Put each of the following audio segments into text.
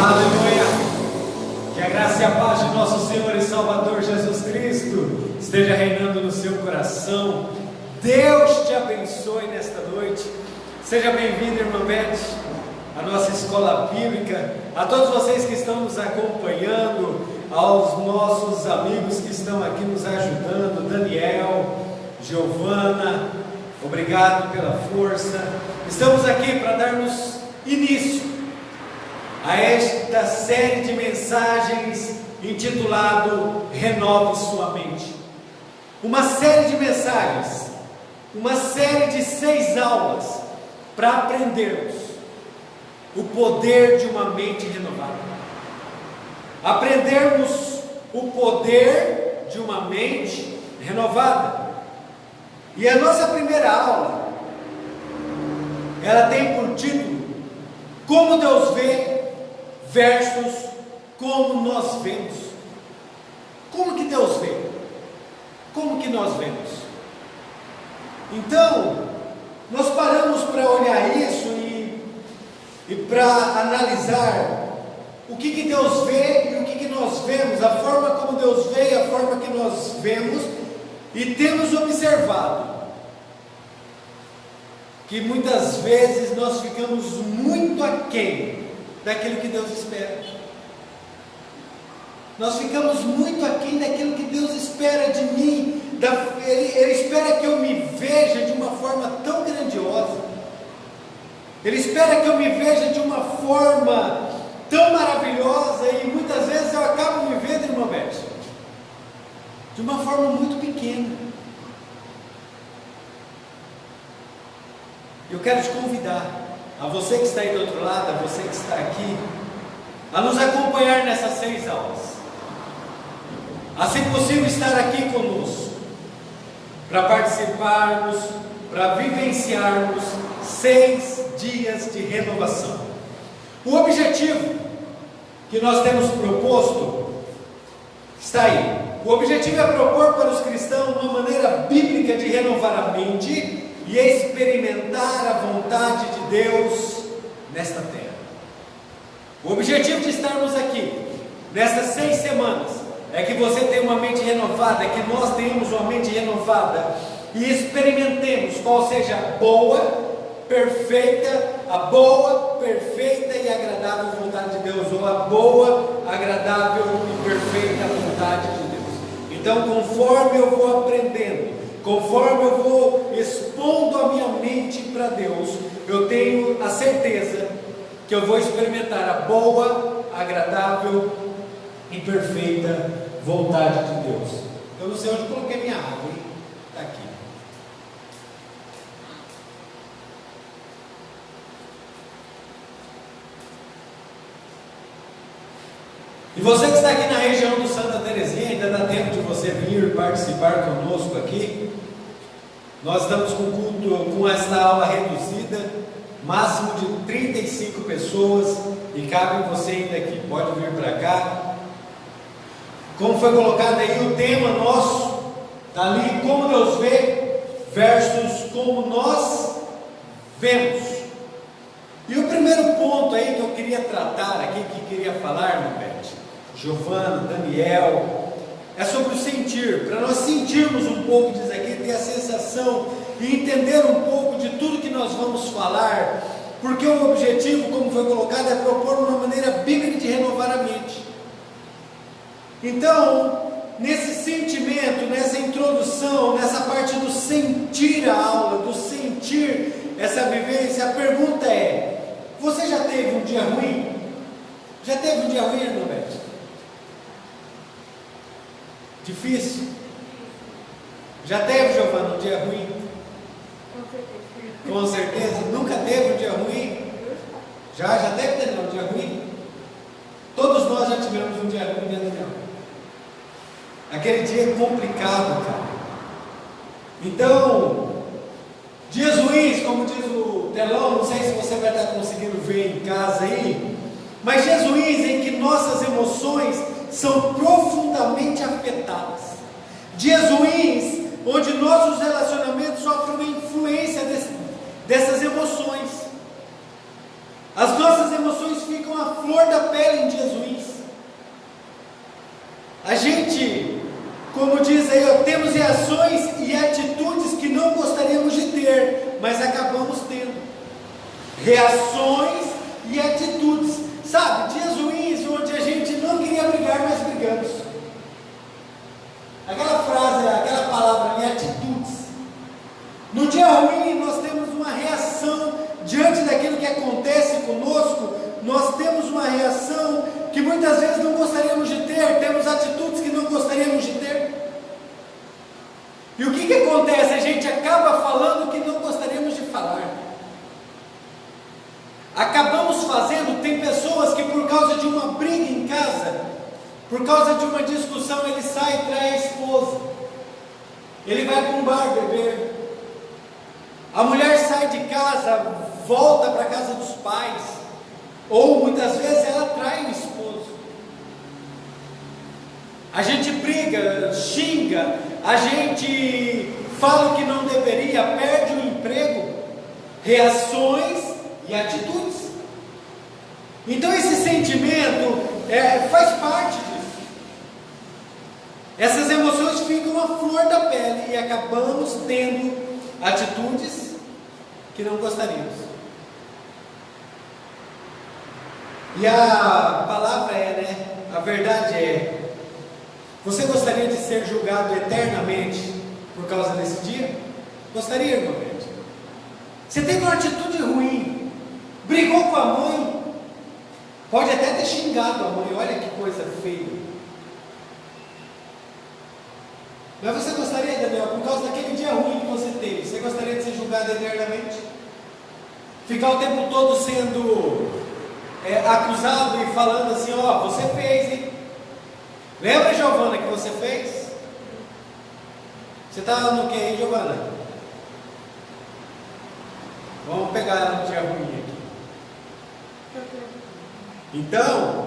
Aleluia! Que a graça e a paz de nosso Senhor e Salvador Jesus Cristo esteja reinando no seu coração. Deus te abençoe nesta noite. Seja bem-vindo, irmã Beth, à nossa escola bíblica, a todos vocês que estão nos acompanhando, aos nossos amigos que estão aqui nos ajudando, Daniel, Giovana, obrigado pela força. Estamos aqui para darmos início a esta série de mensagens intitulado Renove Sua Mente. Uma série de mensagens, uma série de 6 aulas para aprendermos o poder de uma mente renovada. Aprendermos o poder de uma mente renovada. E a nossa primeira aula, ela tem por título Como Deus Vê versus como nós vemos. Como que Deus vê? Como que nós vemos? Então, nós paramos para olhar isso e para analisar o que Deus vê e o que nós vemos, a forma como Deus vê e a forma que nós vemos, e temos observado que muitas vezes nós ficamos muito aquém daquilo que Deus espera. Nós ficamos muito aquém daquilo que Deus espera de mim. Ele espera que eu me veja de uma forma tão grandiosa. Ele espera que eu me veja de uma forma tão maravilhosa, e muitas vezes eu acabo me vendo, irmã Beth, de uma forma muito pequena. Eu quero te convidar, a você que está aí do outro lado, a você que está aqui, a nos acompanhar nessas 6 aulas, a, se possível, estar aqui conosco, para participarmos, para vivenciarmos 6 dias de renovação. O objetivo que nós temos proposto está aí. O objetivo é propor para os cristãos uma maneira bíblica de renovar a mente e experimentar a vontade de Deus nesta terra. O objetivo de estarmos aqui nessas 6 semanas é que você tenha uma mente renovada, é que nós tenhamos uma mente renovada e experimentemos qual seja a boa, perfeita e agradável vontade de Deus, ou a boa, agradável e perfeita vontade de Deus. Então, conforme eu vou aprendendo, conforme eu vou expondo a minha mente para Deus, eu tenho a certeza que eu vou experimentar a boa, agradável e perfeita vontade de Deus. Eu não sei onde coloquei minha água, hein? Está aqui. E você que está aqui na região do Santa Terezinha, ainda dá tempo de você vir participar conosco aqui. Nós estamos com culto, com esta aula reduzida, máximo de 35 pessoas, e cabe você ainda aqui, pode vir para cá. Como foi colocado aí, o tema nosso está ali, como Deus vê versus como nós vemos. E o primeiro ponto aí que eu queria tratar aqui, que queria falar, irmã Beth, Giovana, Daniel, é sobre o sentir, para nós sentirmos um pouco disso aqui, ter a sensação e entender um pouco de tudo que nós vamos falar, porque o objetivo, como foi colocado, é propor uma maneira bíblica de renovar a mente. Então, nesse sentimento, nessa introdução, nessa parte do sentir a aula, do sentir essa vivência, a pergunta é: você já teve um dia ruim? Já teve um dia ruim, irmã Beth? Difícil? Já teve, Giovana, um dia ruim? Com certeza. Nunca teve um dia ruim? Já teve, Daniel, um dia ruim? Todos nós já tivemos um dia ruim, né, Daniel? Aquele dia é complicado, cara. Então, dias ruins, como diz o telão, não sei se você vai estar conseguindo ver em casa aí, mas dias ruins em que nossas emoções são profundamente afetadas. Dias ruins onde nossos relacionamentos sofrem uma influência dessas emoções. As nossas emoções ficam à flor da pele em dias ruins. A gente, como diz aí, temos reações e atitudes que não gostaríamos de ter, mas acabamos tendo. Reações e atitudes, sabe, dias ruins onde a gente não queria brigar, mas brigamos. Aquela frase, aquela palavra ali, atitudes. No dia ruim nós temos uma reação diante daquilo que acontece conosco, nós temos uma reação que muitas vezes não gostaríamos de ter, temos atitudes que não gostaríamos de ter. E o que acontece? A gente acaba falando o que não gostaríamos de falar. Acabamos fazendo, tem pessoas que por causa de uma briga em casa, por causa de uma discussão, ele sai e trai a esposa. Ele vai para um bar beber. A mulher sai de casa, volta para a casa dos pais, ou muitas vezes ela trai o esposo. A gente briga, xinga, a gente fala o que não deveria, perde o emprego, reações e atitudes. Então esse sentimento faz parte disso. Essas emoções ficam à flor da pele e acabamos tendo atitudes que não gostaríamos. E a palavra a verdade você gostaria de ser julgado eternamente por causa desse dia? Gostaria, irmão? Você teve uma atitude ruim, brigou com a mãe, pode até ter xingado a mãe, olha que coisa feia. Mas você gostaria, Daniel, por causa daquele dia ruim que você teve, você gostaria de ser julgado eternamente? Ficar o tempo todo sendo acusado e falando assim, você fez, hein? Lembra, Giovana, que você fez? Você está no que aí, Giovana? Vamos pegar ela no dia ruim aqui. Então,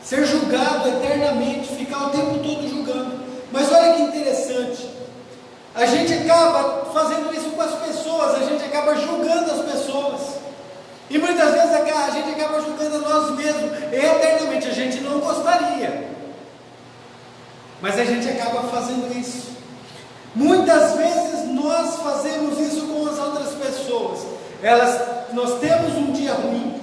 ser julgado eternamente, ficar o tempo todo julgando. Mas olha que interessante, a gente acaba fazendo isso com as pessoas, a gente acaba julgando as pessoas, e muitas vezes a gente acaba julgando a nós mesmos, eternamente. A gente não gostaria, mas a gente acaba fazendo isso. Muitas vezes nós fazemos isso com as outras pessoas, nós temos um dia ruim,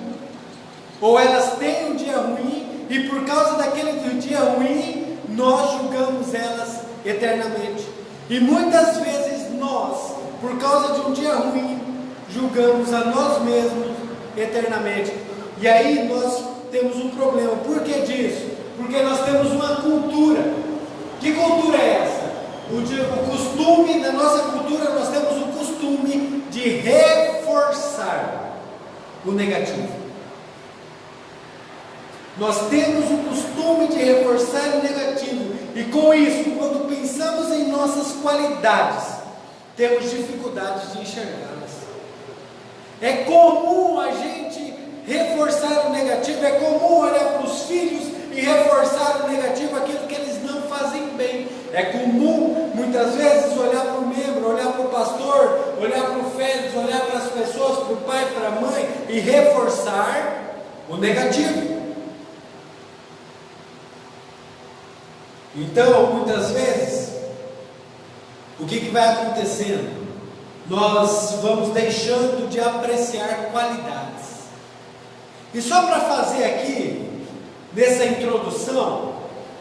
ou elas têm um dia ruim, e por causa daquele dia ruim, nós julgamos elas eternamente. E muitas vezes nós, por causa de um dia ruim, julgamos a nós mesmos eternamente. E aí nós temos um problema. Por que disso? Porque nós temos uma cultura. Que cultura é essa? O costume, na nossa cultura nós temos o costume de reforçar o negativo. Nós temos o costume de reforçar o negativo, e com isso, quando pensamos em nossas qualidades, temos dificuldades de enxergá-las. É comum a gente reforçar o negativo, é comum olhar para os filhos e reforçar o negativo, aquilo que eles não fazem bem. É comum, muitas vezes, olhar para o membro, olhar para o pastor, olhar para o Félix, olhar para as pessoas, para o pai, para a mãe, e reforçar o negativo. Então, muitas vezes, o que vai acontecendo? Nós vamos deixando de apreciar qualidades. E só para fazer aqui, nessa introdução,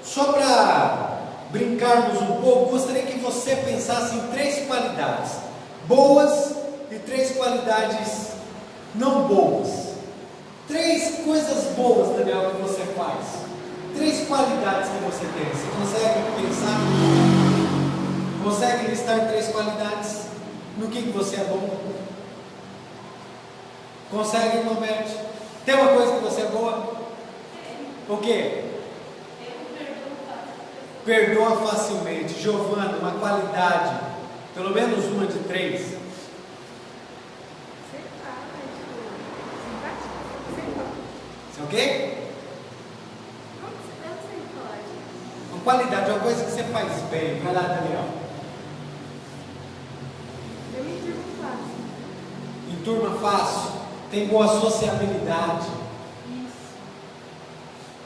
só para brincarmos um pouco, gostaria que você pensasse em 3 qualidades boas e 3 qualidades não boas. 3 coisas boas, Daniel, que você faz. 3 qualidades que você tem. Você consegue pensar? Consegue listar 3 qualidades? No que você é bom? Consegue, irmão Beth? Tem uma coisa que você é boa? O quê? Perdoa facilmente. Giovana, uma qualidade, pelo menos uma de 3. Você é o quê? Uma qualidade, uma coisa que você faz bem. Vai lá, Daniel. Eu me turma fácil. Em turma fácil. tem boa sociabilidade.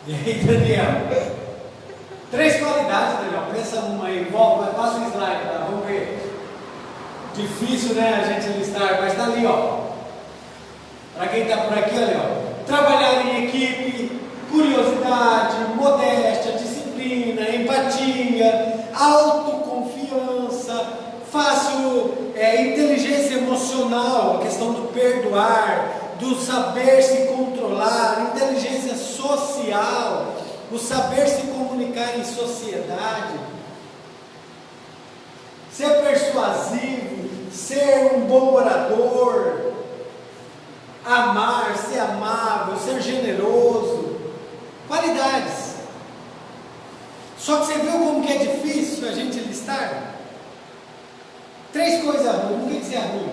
E aí, Daniel? 3 qualidades, Daniel. Pensa numa aí, volta, passa o slide lá, vamos ver. Difícil, né, a gente listar, mas está ali, ó. Para quem está por aqui, olha, ó. Trabalhar em equipe, curiosidade, modéstia, disciplina, empatia, autoconfiança, fácil, inteligência emocional, a questão do perdoar, do saber se controlar, inteligência social, o saber se comunicar em sociedade, ser persuasivo, ser um bom orador, amar, ser amável, ser generoso, qualidades. Só que você viu como que é difícil a gente listar? 3 coisas ruins. O que você é ruim?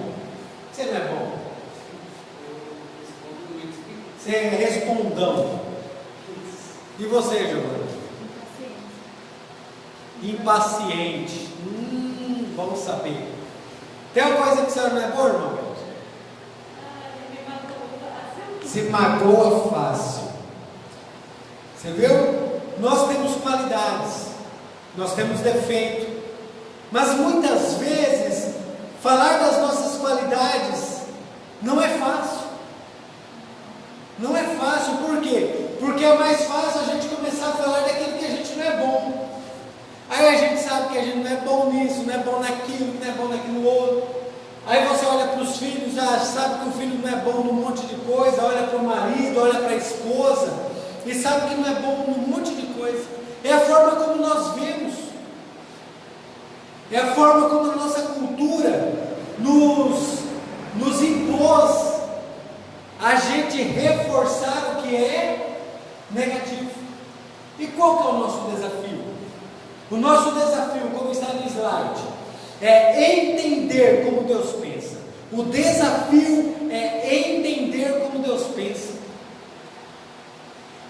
Você não é bom. Você é respondão. E você, Giovana? Impaciente. Vamos saber. Tem uma coisa que você não é boa, irmão? Se magoa fácil. Você viu? Nós temos qualidades, nós temos defeito, mas muitas vezes falar das nossas qualidades não é fácil. Não é fácil, por quê? Porque é mais fácil a gente começar a falar daquilo que a gente não é bom. Aí a gente sabe que a gente não é bom nisso, não é bom naquilo, não é bom naquilo outro. Aí você olha para os filhos, sabe que o filho não é bom num monte de coisa, olha para o marido, olha para a esposa, e sabe que não é bom num monte de coisa. É a forma como nós vemos, é a forma como a nossa cultura nos impôs a gente reforçar o que é negativo. E qual que é o nosso desafio? O nosso desafio, como está no slide, é entender como Deus pensa. O desafio é entender como Deus pensa.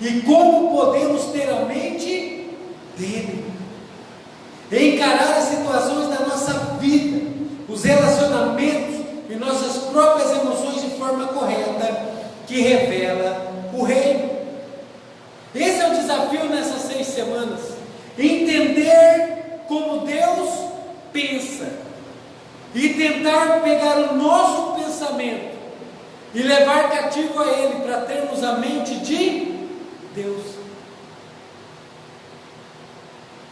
E como podemos ter a mente dele. Encarar as situações da nossa vida, os relacionamentos e nossas próprias emoções de forma correta, que revela o reino. Esse é o desafio nessas 6 semanas. Entender como Deus pensa e tentar pegar o nosso pensamento e levar cativo a ele para termos a mente de Deus.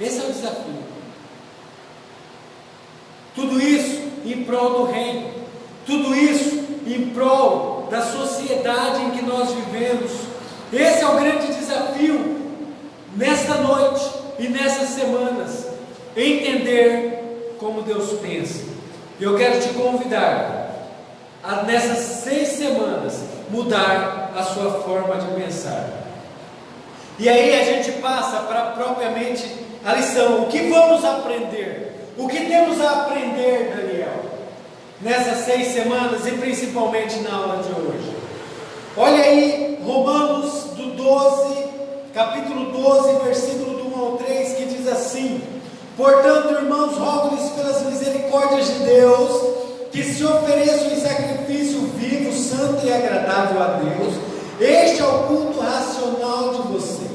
Esse é o desafio. Tudo isso em prol do reino, tudo isso em prol da sociedade em que nós vivemos. Esse é o grande desafio nesta noite e nessas semanas, entender como Deus pensa. Eu quero te convidar a nessas 6 semanas mudar a sua forma de pensar. E aí a gente passa para propriamente a lição. O que vamos aprender? O que temos a aprender, Daniel, nessas 6 semanas e principalmente na aula de hoje? Olha aí Romanos capítulo 12, versículo do 1 ao 3, que diz assim: portanto, irmãos, rogo-lhes pelas misericórdias de Deus, que se ofereçam em sacrifício vivo, santo e agradável a Deus. Este é o culto racional de vocês.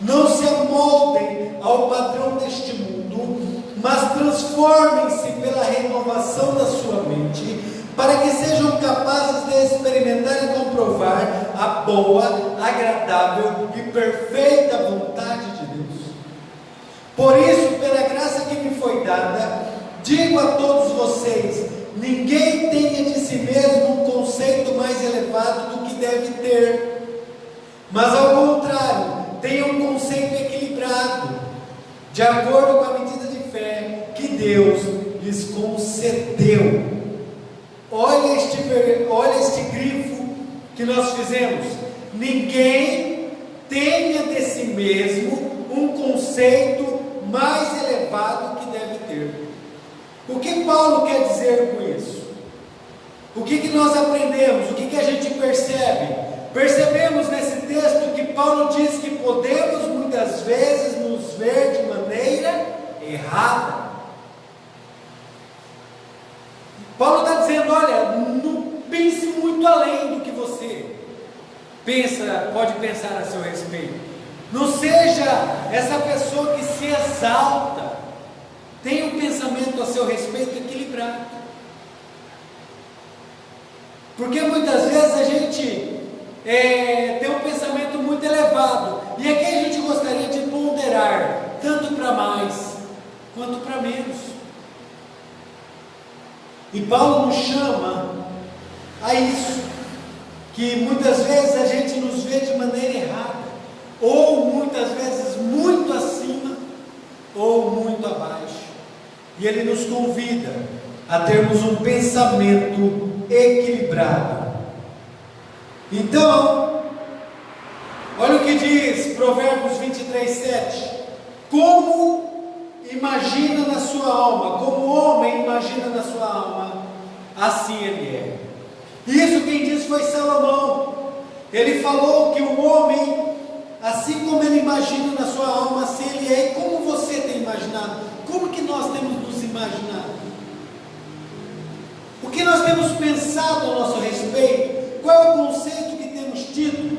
Não se amoldem ao padrão deste mundo, mas transformem-se pela renovação da sua mente, para que sejam capazes de experimentar e comprovar a boa, agradável e perfeita vontade de Deus. Por isso, pela graça que me foi dada, digo a todos vocês: ninguém tenha de si mesmo um conceito mais elevado do que deve ter, mas ao contrário, tenha um conceito equilibrado, de acordo com a medida de fé que Deus lhes concedeu. Olha este grifo que nós fizemos: ninguém tenha de si mesmo um conceito mais elevado que deve ter. O que Paulo quer dizer com isso? O que nós aprendemos? O que a gente percebe? Percebemos nesse texto que Paulo diz que podemos muitas vezes nos ver de maneira errada. Paulo está dizendo: olha, não pense muito além do que você pode pensar a seu respeito. Não seja essa pessoa que se exalta. Tenha um pensamento a seu respeito equilibrado. Porque muitas vezes a gente tem um pensamento muito elevado, e aqui a gente gostaria de ponderar, tanto para mais quanto para menos. E Paulo nos chama a isso, que muitas vezes a gente nos vê de maneira errada, ou muitas vezes muito acima, ou muito abaixo. E ele nos convida a termos um pensamento equilibrado. Então, olha o que diz Provérbios 23:7: como imagina na sua alma, como o homem imagina na sua alma, assim ele é. Isso quem disse foi Salomão. Ele falou que o homem, assim como ele imagina na sua alma, assim ele é. E como você tem imaginado? Como que nós temos nos imaginado? O que nós temos pensado a nosso respeito? Qual é o conceito que temos tido?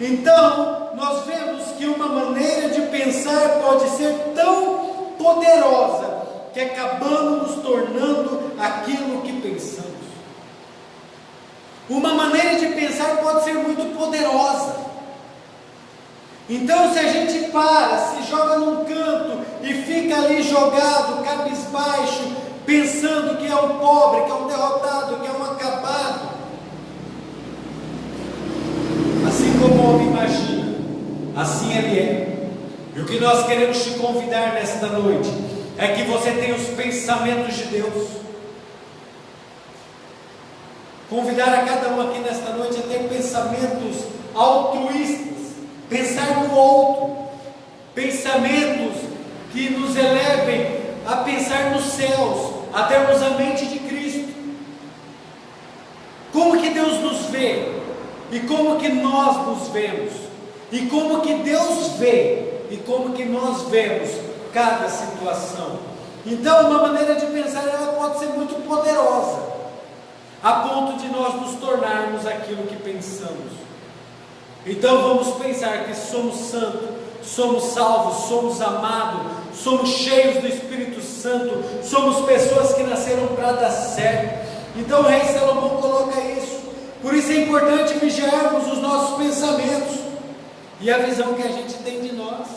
Então, nós vemos que uma maneira de pensar pode ser tão poderosa que acabamos nos tornando aquilo que pensamos. Uma maneira de pensar pode ser muito poderosa. Então, se a gente se joga num canto e fica ali jogado, cabisbaixo, pensando que é um pobre, que é um derrotado, que é um acabado, assim como o homem imagina, assim ele é. E o que nós queremos te convidar nesta noite é que você tenha os pensamentos de Deus. Convidar a cada um aqui nesta noite a ter pensamentos altruístas, pensar no outro, pensamentos que nos elevem a pensar nos céus, a termos a mente de Cristo. Como que Deus nos vê, e como que nós nos vemos, e como que Deus vê, e como que nós vemos cada situação. Então, uma maneira de pensar, ela pode ser muito poderosa, a ponto de nós nos tornarmos aquilo que pensamos. Então vamos pensar que somos santos, somos salvos, somos amados, somos cheios do Espírito Santo, somos pessoas que nasceram para dar certo. Então o rei Salomão coloca isso. Por isso é importante vigiarmos os nossos pensamentos e a visão que a gente tem de nós.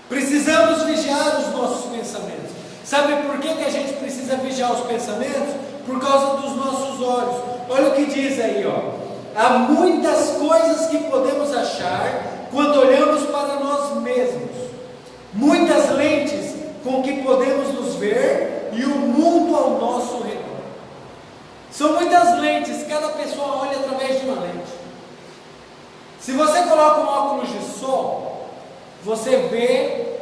Precisamos vigiar os nossos pensamentos. Sabe por que a gente precisa vigiar os pensamentos? Por causa dos nossos olhos. Olha o que diz aí, ó. Há muitas coisas que podemos achar quando olhamos para nós mesmos, muitas lentes com que podemos nos ver e o mundo ao nosso redor. São muitas lentes, cada pessoa olha através de uma lente. Se você coloca um óculos de sol, você vê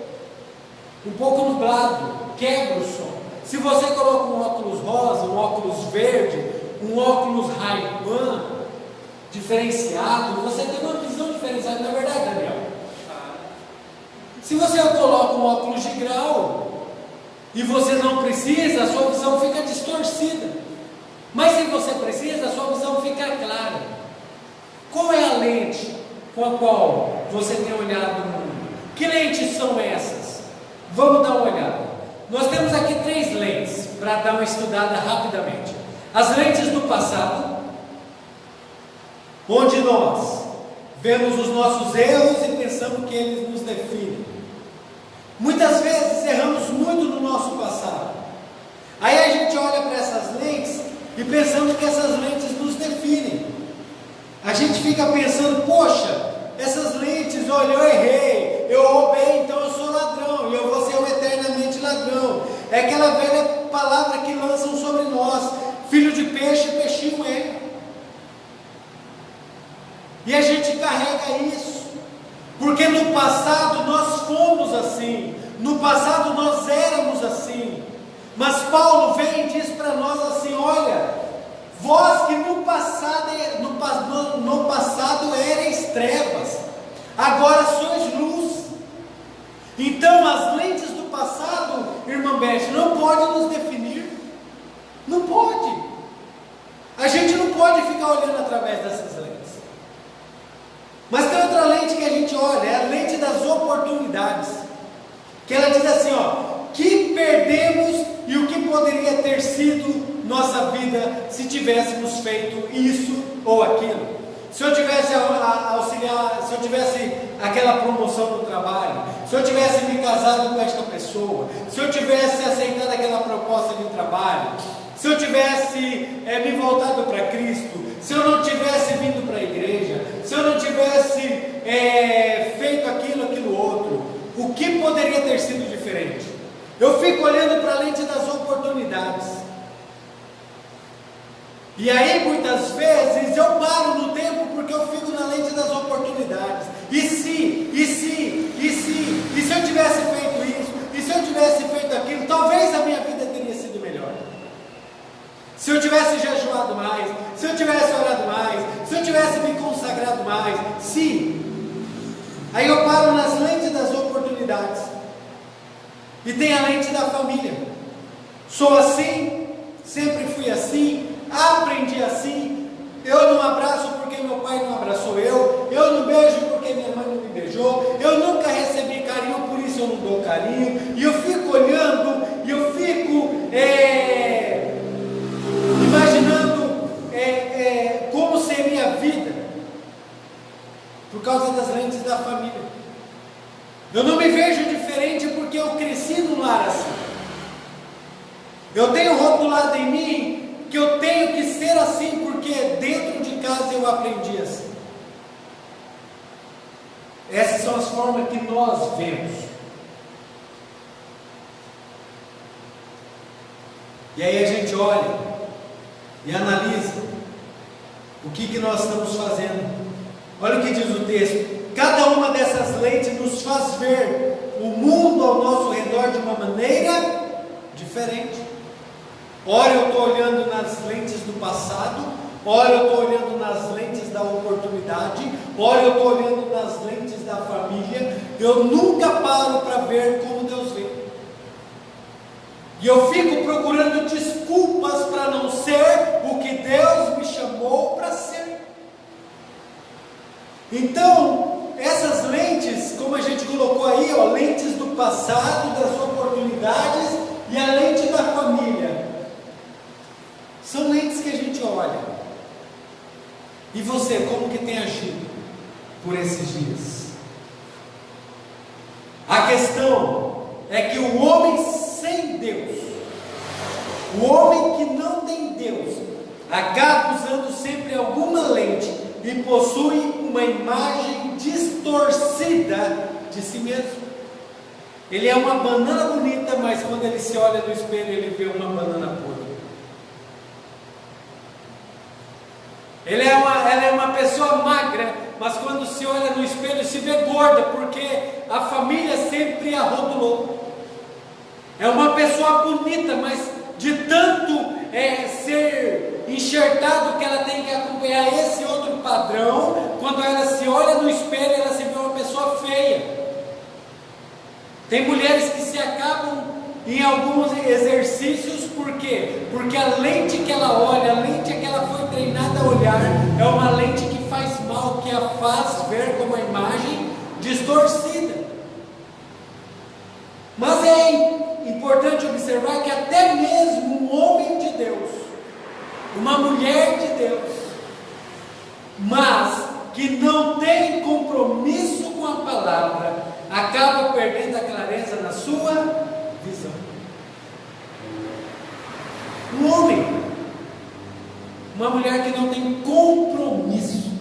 um pouco nublado, quebra o sol. Se você coloca um óculos rosa, um óculos verde, um óculos Ray-Ban diferenciado, você tem uma visão diferenciada, não é verdade, Daniel? Se você coloca um óculos de grau e você não precisa, a sua visão fica distorcida. Mas se você precisa, a sua visão fica clara. Qual é a lente com a qual você tem olhado o mundo? Que lentes são essas? Vamos dar uma olhada. Nós temos aqui 3 lentes para dar uma estudada rapidamente. As lentes do passado, onde nós vemos os nossos erros e pensamos que eles nos definem. Muitas vezes erramos muito no nosso passado. Aí a gente olha para essas lentes e pensamos que essas lentes nos definem. A gente fica pensando, poxa, essas lentes, olha, eu errei, eu roubei, então eu sou ladrão, e eu vou ser o eternamente ladrão. É aquela velha palavra que lançam sobre nós: filho de peixe, peixinho é. E a gente carrega isso, porque no passado nós fomos assim, no passado nós éramos assim. Mas Paulo vem e diz para nós assim: olha, vós que no passado erais trevas, agora sois luz. Então as lentes do passado, irmã Beth, não pode nos definir. Não pode. A gente não pode ficar olhando através dessas lentes. Mas tem outra lente que a gente olha, é a lente das oportunidades. Que ela diz assim, que perdemos e o que poderia ter sido nossa vida se tivéssemos feito isso ou aquilo. Se eu tivesse auxiliar, se eu tivesse aquela promoção no trabalho, se eu tivesse me casado com esta pessoa, se eu tivesse aceitado aquela proposta de trabalho, se eu tivesse me voltado para Cristo, se eu não tivesse vindo para a igreja, se eu não tivesse feito aquilo outro, o que poderia ter sido diferente? Eu fico olhando para a lente das oportunidades. E aí muitas vezes eu paro no tempo porque eu fico na lente das oportunidades. E se eu tivesse feito isso, e se eu tivesse feito aquilo, talvez a minha vida teria sido melhor. Se eu tivesse jejuado mais, se eu tivesse orado mais, se eu tivesse me consagrado mais, aí eu paro nas lentes das oportunidades. E tem a lente da família. Sou assim, sempre fui assim, aprendi assim, eu não abraço porque meu pai não abraçou eu não beijo porque minha mãe não me beijou, eu nunca recebi carinho, por isso eu não dou carinho, e eu fico olhando, e eu fico imaginando como seria a vida, por causa das lentes da família. Eu não me vejo diferente porque eu cresci num lar assim. Eu tenho rotulado em mim que eu tenho que ser assim, porque dentro de casa eu aprendi assim. Essas são as formas que nós vemos. E aí a gente olha e analisa o que nós estamos fazendo. Olha o que diz o texto. Cada uma dessas lentes nos faz ver o mundo ao nosso redor de uma maneira diferente. Ora eu estou olhando nas lentes do passado, ora eu estou olhando nas lentes da oportunidade, ora eu estou olhando nas lentes da família. Eu nunca paro para ver como Deus vê. E eu fico procurando desculpas para não ser o que Deus me chamou para ser. Então, essas lentes, como a gente colocou aí, lentes do passado, das oportunidades, e a lente da família, são lentes que a gente olha. E você, como que tem agido por esses dias? A questão é que o homem sem Deus, o homem que não tem Deus, acaba usando sempre alguma lente e possui uma imagem distorcida de si mesmo. Ele é uma banana bonita, mas quando ele se olha no espelho, ele vê uma banana podre. Ela é uma pessoa magra, mas quando se olha no espelho se vê gorda, porque a família sempre a rotulou. É uma pessoa bonita, mas de tanto ser enxertado que ela tem que acompanhar esse outro padrão, quando ela se olha no espelho, ela se vê uma pessoa feia. Tem mulheres que se acabam em alguns exercícios, por quê? Porque a lente que ela olha, a lente que ela foi treinada a olhar, é uma lente que faz mal, que a faz ver como uma imagem distorcida. Mas é importante observar que até mesmo um homem de Deus, uma mulher de Deus, mas que não tem compromisso com a palavra, acaba perdendo a clareza na sua visão. Um homem, uma mulher que não tem compromisso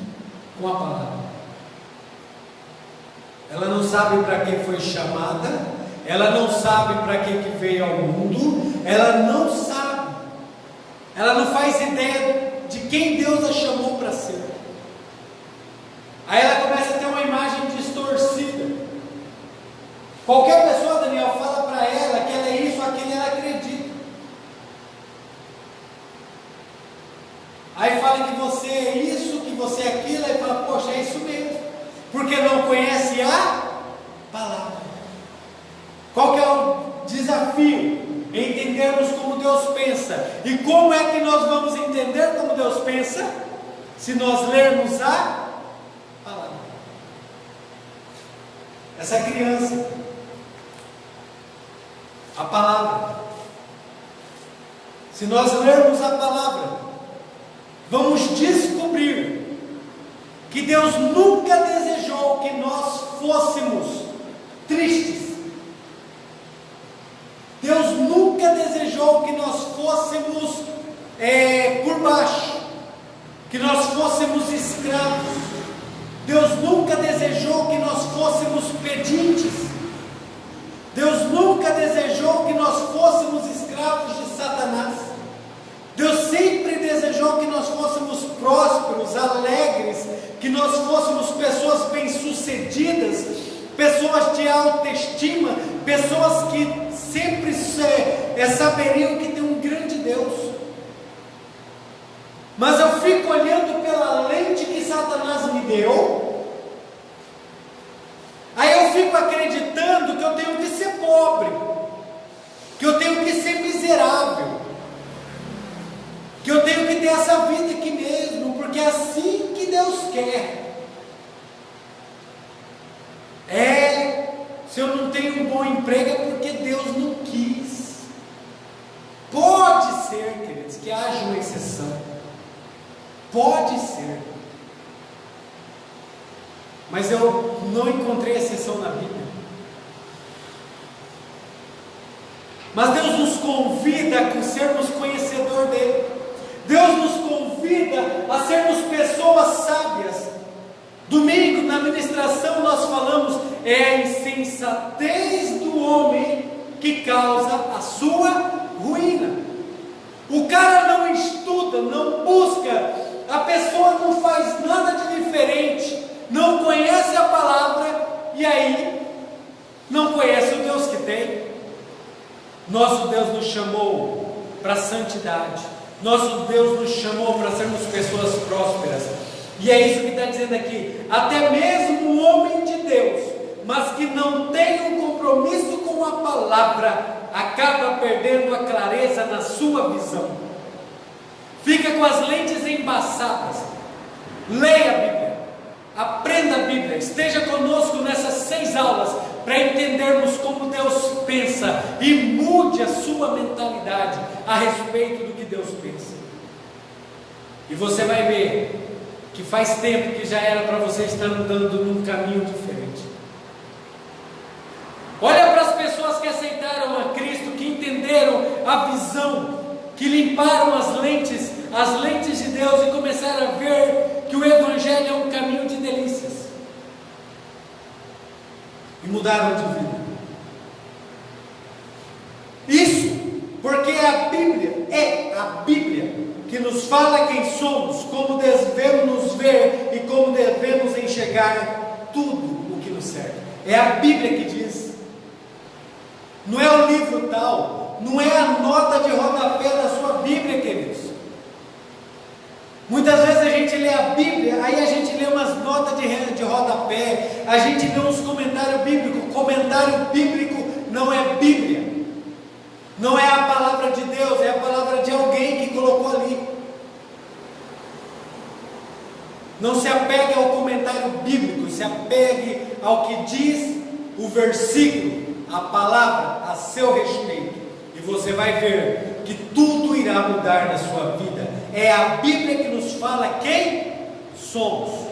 com a palavra, ela não sabe para que foi chamada, ela não sabe para que veio ao mundo, ela não sabe, ela não faz ideia de quem Deus a chamou para ser. Aí ela começa a ter uma imagem distorcida. Qualquer pessoa, Daniel, fala para ela que ela é isso, aquilo, ela acredita. Aí fala que você é isso, que você é aquilo, aí fala, poxa, é isso mesmo, porque não conhece a palavra. Qual que é o desafio? Entender entendermos como Deus pensa. E como é que nós vamos entender como Deus pensa? Se nós lermos a palavra. Essa criança, a palavra. Se nós lermos a palavra, vamos descobrir que Deus nunca desejou que nós fôssemos tristes. Deus nunca desejou que nós fôssemos por baixo, que nós fôssemos escravos. Deus nunca desejou que nós fôssemos pedintes. Deus nunca desejou que nós fôssemos escravos de Satanás. Deus sempre desejou que nós fôssemos prósperos, alegres, que nós fôssemos pessoas bem-sucedidas, pessoas de autoestima, pessoas que sempre saberiam que tem um grande Deus. Mas eu fico olhando pela lente que Satanás me deu, aí eu fico acreditando que eu tenho que ser pobre, que eu tenho que ser miserável, que eu tenho que ter essa vida aqui mesmo, porque é assim que Deus quer. Se eu não tenho um bom emprego é porque Deus não quis. Pode ser, queridos, que haja uma exceção. Pode ser. Mas eu não encontrei exceção na Bíblia. Mas Deus nos convida a sermos conhecedor dele. Deus nos convida a sermos pessoas sábias. Domingo, na ministração, nós falamos: é a insensatez do homem que causa a sua ruína. O cara não estuda, não busca, a pessoa não faz nada de diferente, não conhece a palavra, e aí não conhece o Deus que tem. Nosso Deus nos chamou para a santidade. Nosso Deus nos chamou para sermos pessoas prósperas. E é isso que está dizendo aqui. Até mesmo um homem de Deus, mas que não tem um compromisso com a palavra, acaba perdendo a clareza na sua visão. Fica com as lentes embaçadas. Leia a Bíblia, aprenda a Bíblia, esteja conosco nessas 6 aulas, para entendermos como Deus pensa, e mude a sua mentalidade a respeito do que Deus pensa. E você vai ver que faz tempo que já era para você estar andando num caminho diferente. Olha para as pessoas que aceitaram a Cristo, que entenderam a visão, que limparam as lentes de Deus e começaram a ver que o Evangelho é um caminho de delícias, e mudaram de vida. Isso porque a Bíblia é a Bíblia que nos fala quem somos, como devemos nos ver e como devemos enxergar tudo o que nos serve. É a Bíblia que diz. Não é o livro tal, não é a nota de rodapé da sua Bíblia, queridos. Muitas vezes a gente lê a Bíblia, aí a gente lê umas notas de rodapé, a gente lê uns comentários bíblicos. Comentário bíblico não é Bíblia, não é a palavra de Deus, é a palavra de alguém que colocou ali. Não se apegue ao comentário bíblico, se apegue ao que diz o versículo, a palavra a seu respeito, e você vai ver que tudo irá mudar na sua vida. É a Bíblia que nos fala quem somos.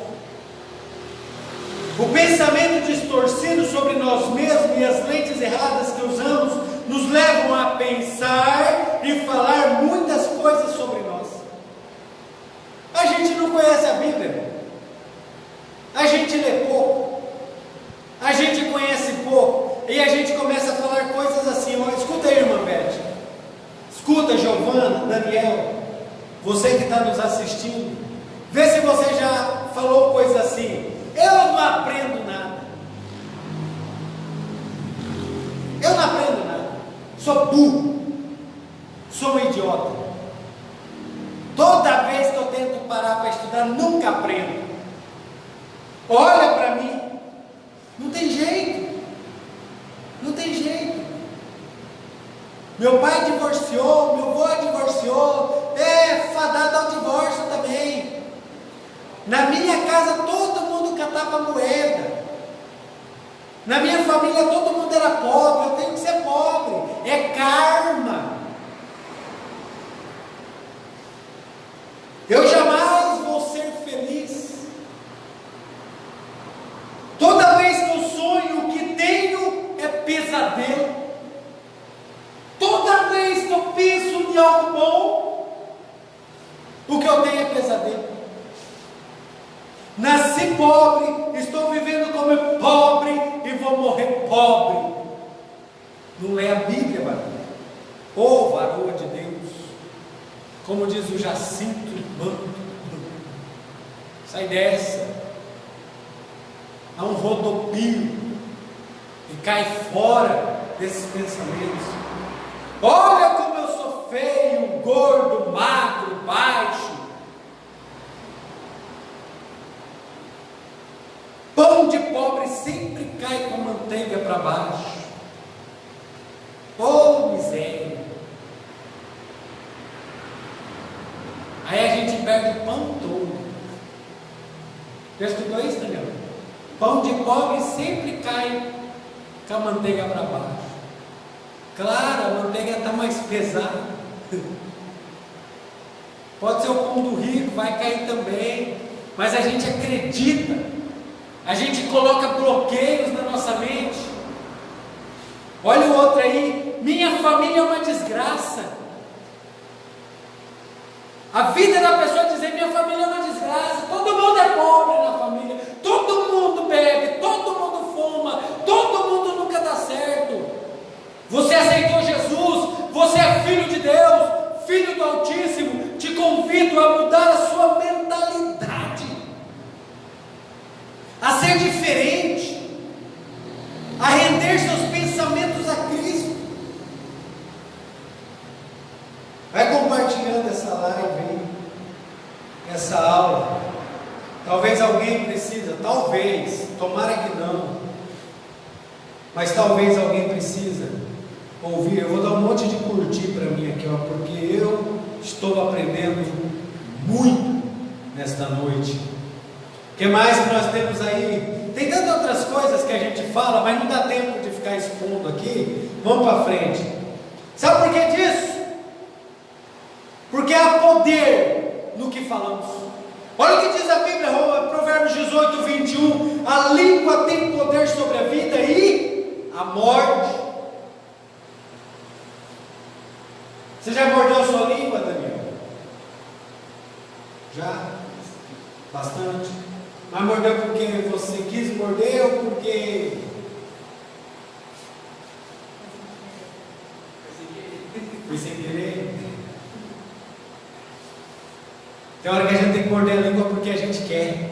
O pensamento distorcido sobre nós mesmos e as lentes erradas que usamos nos levam a pensar e falar muitas coisas sobre nós. A gente não conhece a Bíblia, a gente lê pouco, a gente conhece pouco, e a gente começa a falar coisas assim. Ó, escuta aí, irmã Beth, escuta, Giovana, Daniel, você que está nos assistindo, vê se você já falou coisas assim: eu não aprendo nada, eu não aprendo nada, sou burro, sou um idiota, toda vez que eu tento parar para estudar, nunca aprendo. Olha para mim, não tem jeito, não tem jeito. Meu pai divorciou, meu avô divorciou, é fadado ao divórcio também. Na minha casa todo mundo catava moeda. Na minha família todo mundo era pobre, eu tenho que ser pobre. É karma. Eu jamais vou ser feliz. Toda vez que eu sonho, o que tenho é pesadelo. Toda vez que eu penso em algo bom, o que eu tenho é pesadelo. Nasci pobre, estou vivendo como pobre e vou morrer pobre. Não é a Bíblia, varão. Ô varoa de Deus, como diz o Jacinto Manto, sai dessa. Há um rodopio e cai fora desses pensamentos. Olha como eu sou feio, gordo, magro, baixo. Pão de pobre sempre cai com manteiga para baixo. Oh, miséria. Aí a gente perde o pão todo. Já estudou isso, Daniel? Pão de pobre sempre cai com a manteiga para baixo. Claro, a manteiga está mais pesada. Pode ser o pão do rico, vai cair também. Mas a gente acredita. A gente coloca bloqueios na nossa mente. Olha o outro aí. Minha família é uma desgraça. A vida da pessoa é dizer: minha família é uma desgraça. Todo mundo é pobre na família. Todo mundo bebe. Todo mundo fuma. Todo mundo nunca dá certo. Você aceitou Jesus. Você é filho de Deus, filho do Altíssimo. Te convido a mudar a sua mentalidade, a ser diferente, a render seus pensamentos a Cristo. Vai compartilhando essa live aí, essa aula. Talvez alguém precisa, talvez, tomara que não, mas talvez alguém precisa ouvir. Eu vou dar um monte de curtir para mim aqui, ó, porque eu estou aprendendo muito nesta noite. O que mais que nós temos aí? Tem tantas outras coisas que a gente fala, mas não dá tempo de ficar expondo aqui. Vamos para frente. Sabe por que disso? Porque há poder no que falamos. Olha o que diz a Bíblia, Provérbios 18, 21. A língua tem poder sobre a vida e a morte. Você já mordeu a sua língua, Daniel? Já? Bastante. Mas mordeu porque você quis morder ou porque... Foi sem querer? Tem hora que a gente tem que morder a língua porque a gente quer.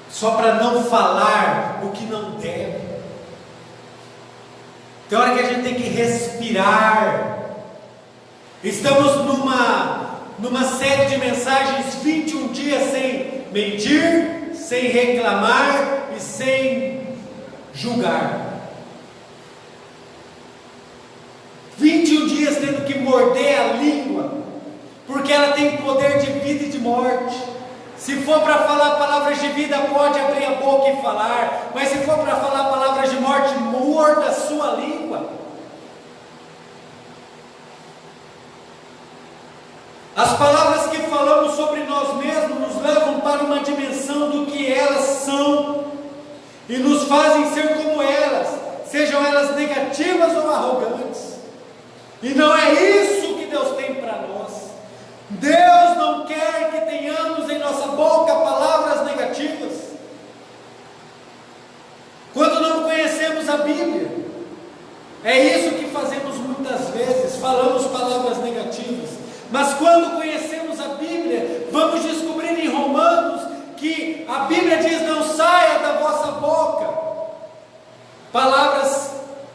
Só para não falar o que não deve. Tem hora que a gente tem que respirar. Estamos numa série de mensagens, 21 dias sem mentir, sem reclamar e sem julgar. 21 dias tendo que morder a língua, porque ela tem poder de vida e de morte. Se for para falar palavras de vida, pode abrir a boca e falar, mas se for para falar palavras de morte, morda a sua língua. As palavras que falamos sobre nós mesmos nos levam para uma dimensão do que elas são e nos fazem ser como elas, sejam elas negativas ou arrogantes. E não é isso que Deus tem para nós. Deus não quer que tenhamos em nossa boca palavras negativas. Quando não conhecemos a Bíblia, é isso que fazemos muitas vezes, falamos palavras negativas. Mas quando conhecemos a Bíblia, vamos descobrir em Romanos que a Bíblia diz: não saia da vossa boca palavras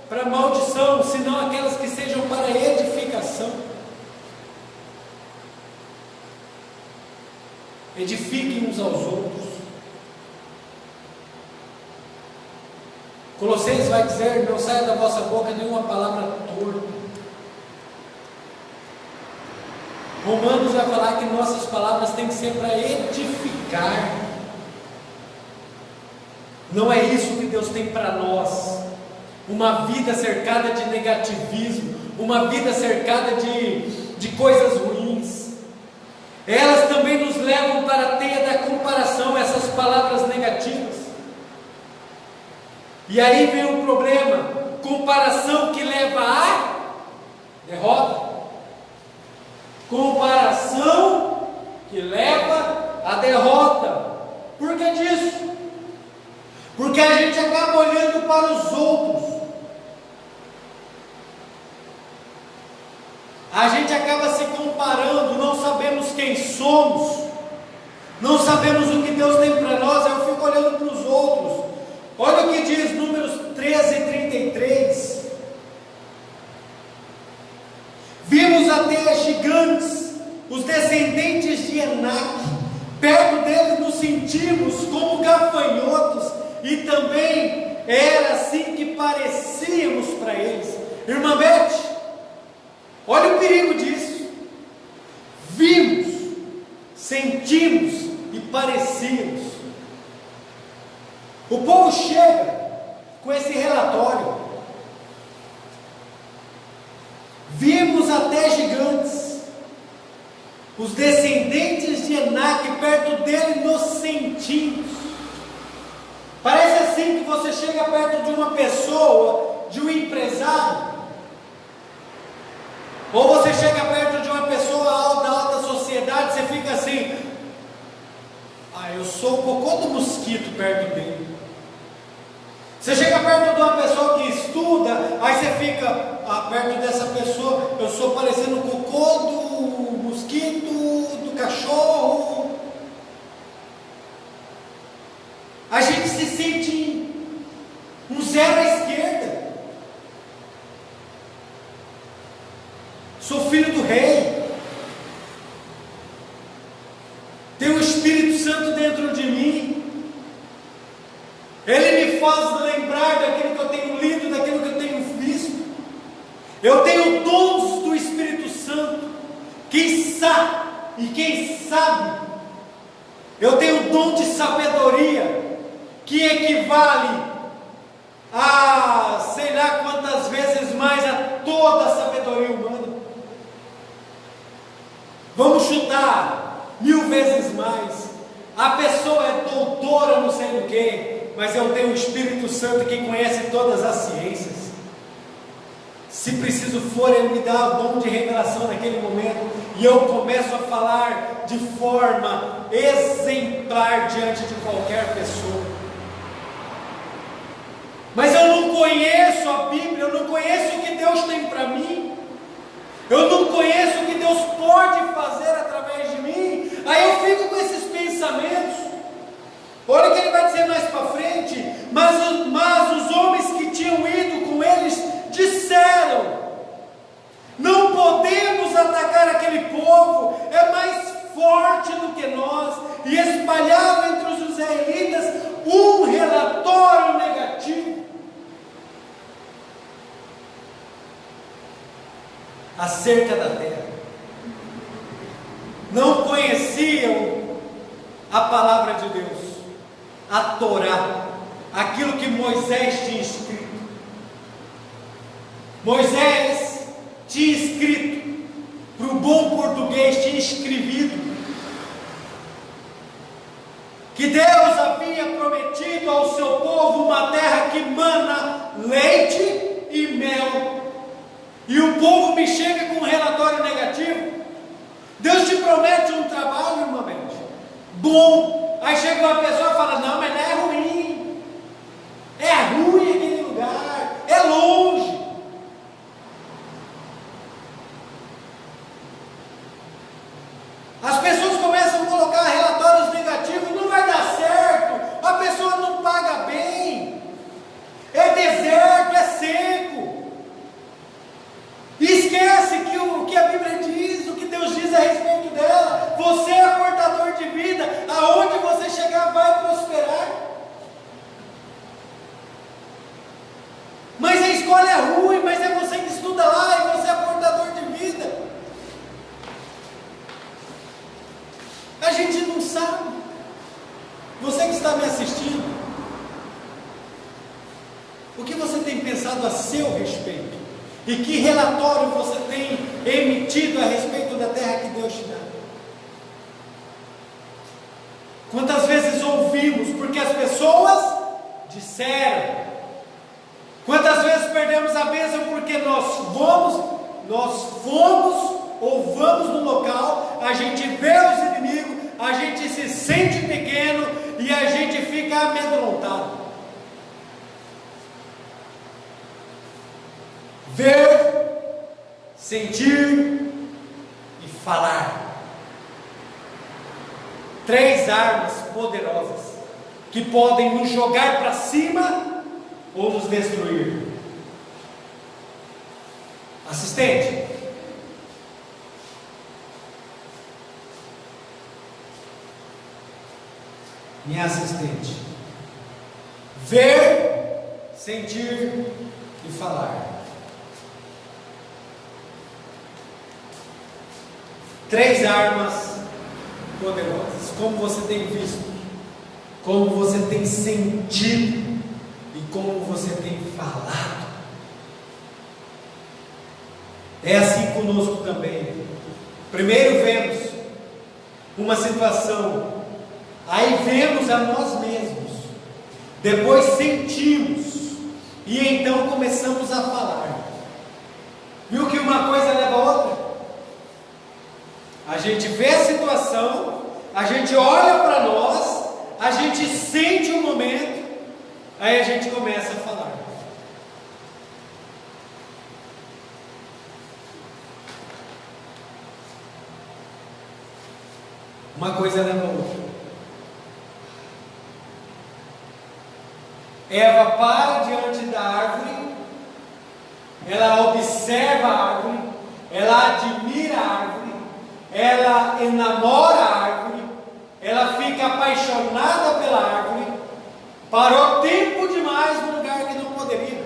para maldição, senão aquelas que sejam para edificação. Edifiquem uns aos outros. Colossenses vai dizer: não saia da vossa boca nenhuma palavra torpe. Romanos vai falar que nossas palavras têm que ser para edificar. Não é isso que Deus tem para nós. Uma vida cercada de negativismo, uma vida cercada de coisas ruins. Elas também nos levam para a teia da comparação, essas palavras negativas. E aí vem o problema: comparação que leva à derrota. Comparação que leva à derrota. Por que disso? Porque a gente acaba olhando para os outros. A gente acaba se comparando, não sabemos quem somos, não sabemos o que Deus tem para nós. Eu fico olhando para os outros. Olha o que diz Números 13:33. Vimos até gigantes, os descendentes de Enac, perto deles nos sentimos como gafanhotos, e também era assim que parecíamos para eles. Irmã Beth, olha o perigo disso. Vimos, sentimos e parecíamos. O povo chega com esse relatório: vimos até gigantes, os descendentes de Enac, perto dele nos sentimos. Parece assim que você chega perto de uma pessoa, de um empresário, ou você chega perto de uma pessoa da alta sociedade, você fica assim: eu sou o cocô do mosquito perto dele. Você chega perto de uma pessoa que estuda, aí você fica perto dessa pessoa: eu sou parecendo o cocô do mosquito, do cachorro. A gente se sente um zero à esquerda. Sou filho do rei, tenho o Espírito Santo dentro de mim, ele me faz lembrar daquilo que eu tenho lido, daquilo que eu tenho visto. Eu tenho dons do Espírito Santo. Quem sabe, eu tenho o dom de sabedoria, que equivale a sei lá quantas vezes mais a toda a sabedoria humana. Vamos chutar 1000 vezes mais. A pessoa é doutora não sei do que, mas eu tenho o Espírito Santo que conhece todas as ciências. Se preciso for, Ele me dá o dom de revelação naquele momento, e eu começo a falar de forma exemplar diante de qualquer pessoa. Mas eu não conheço a Bíblia, eu não conheço o que Deus tem para mim, eu não conheço o que Deus pode fazer através de mim. Aí eu fico com esses pensamentos. Olha o que ele vai dizer mais para frente: mas os homens que tinham ido com eles disseram: não podemos atacar aquele povo, é mais forte do que nós. E espalharam entre os israelitas um relatório negativo acerca da terra. Não conheciam a palavra de Deus, a Torá, aquilo que Moisés tinha escrito. Moisés tinha escrito, para o bom português, tinha escrevido, que Deus havia prometido ao seu povo uma terra que mana leite e mel. E o povo me chega com um relatório negativo. Deus te promete um trabalho, irmã Beth, bom. Aí chega uma pessoa e fala: não, mas não é ruim. É ruim aquele lugar, é longe. As pessoas começam a colocar relatórios negativos: não vai dar certo, a pessoa não paga bem, é deserto, é seco. E esquece que o que a Bíblia diz, o que Deus diz a respeito dela: você é portador de vida, aonde você chegar vai prosperar. O que você tem pensado a seu respeito? E que relatório você tem emitido a respeito da terra que Deus te dá? Quantas vezes ouvimos porque as pessoas disseram? Quantas vezes perdemos a bênção porque nós fomos ou vamos no local, a gente vê os inimigos, a gente se sente pequeno e a gente fica amedrontado. Ver, sentir e falar. 3 armas poderosas que podem nos jogar para cima ou nos destruir. Assistente, minha assistente, ver, sentir e falar. 3 armas poderosas. Como você tem visto, como você tem sentido e como você tem falado. É assim conosco também. Primeiro vemos uma situação, aí vemos a nós mesmos, depois sentimos e então começamos a falar. Viu que uma coisa leva a outra? A gente vê a situação, a gente olha para nós, a gente sente o momento, aí a gente começa a falar. Uma coisa leva a outra. Eva para diante da árvore, ela observa a árvore, ela admira a árvore, ela enamora a árvore, ela fica apaixonada pela árvore, parou tempo demais no lugar que não poderia.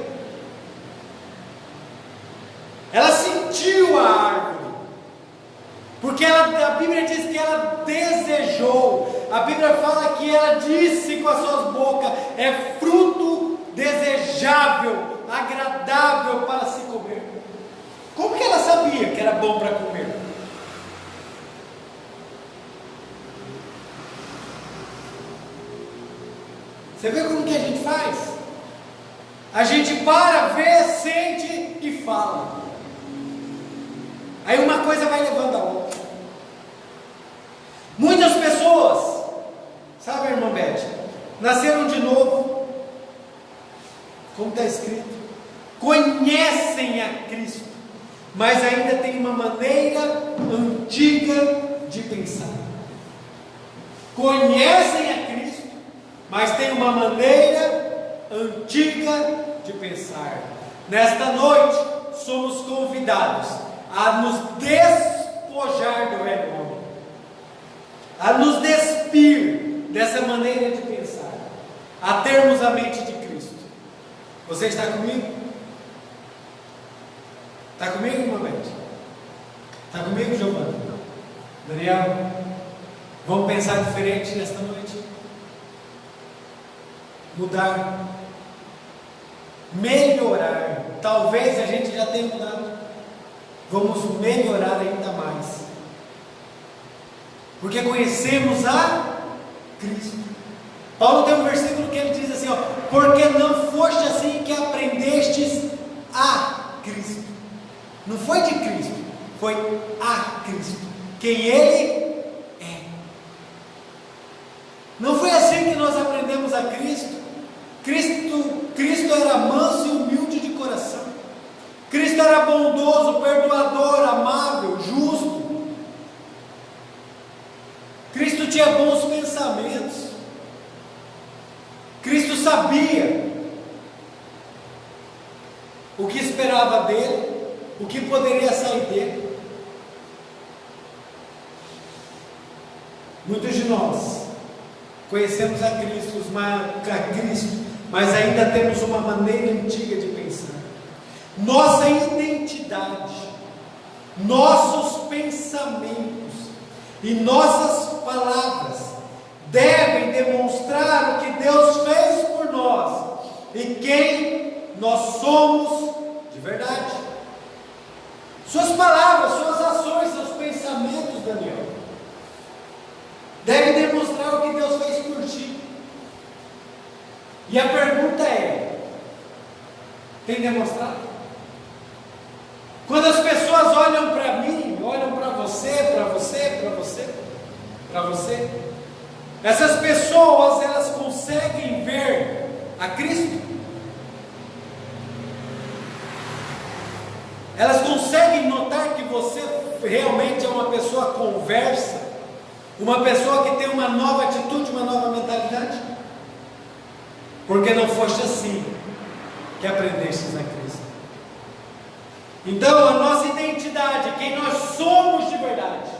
Ela sentiu a árvore, porque a Bíblia diz que ela desejou. A Bíblia fala que ela disse com as suas bocas: é fruto desejável, agradável para se comer. Como que ela sabia que era bom para comer? Você vê como que a gente faz? A gente para, vê, sente e fala. Aí uma coisa vai levando a outra. Muitas pessoas, sabe, irmã Beth, nasceram de novo, como está escrito, conhecem a Cristo, mas ainda tem uma maneira antiga de pensar. Conhecem a Cristo, mas tem uma maneira antiga de pensar. Nesta noite, somos convidados a nos despojar do velho homem, a nos despir dessa maneira de pensar, a termos a mente de Cristo. Você está comigo? Está comigo, irmã Beth? Está comigo, Giovana? Daniel? Vamos pensar diferente nesta noite? Mudar, melhorar. Talvez a gente já tenha mudado. Vamos melhorar ainda mais, porque conhecemos a Cristo. Paulo tem um versículo que ele diz assim, ó: porque não foste assim que aprendestes a Cristo. Não foi de Cristo, foi a Cristo, quem Ele é. Não foi assim que nós aprendemos a Cristo. Cristo era manso e humilde de coração. Cristo era bondoso, perdoador, amável, justo. Cristo tinha bons pensamentos. Cristo sabia o que esperava dele, o que poderia sair dele. Muitos de nós conhecemos a Cristo, mas ainda temos uma maneira antiga de pensar. Nossa identidade, nossos pensamentos e nossas palavras devem demonstrar o que Deus fez por nós e quem nós somos de verdade. Suas palavras, suas ações, seus pensamentos, Daniel, devem demonstrar o que Deus fez por ti. E a pergunta é: tem demonstrado? Quando as pessoas olham para mim, olham para você, essas pessoas, elas conseguem ver a Cristo? Elas conseguem notar que você realmente é uma pessoa conversa, uma pessoa que tem uma nova atitude, uma nova mentalidade? Porque não foste assim que aprendestes a Cristo. Então, a nossa identidade, quem nós somos de verdade,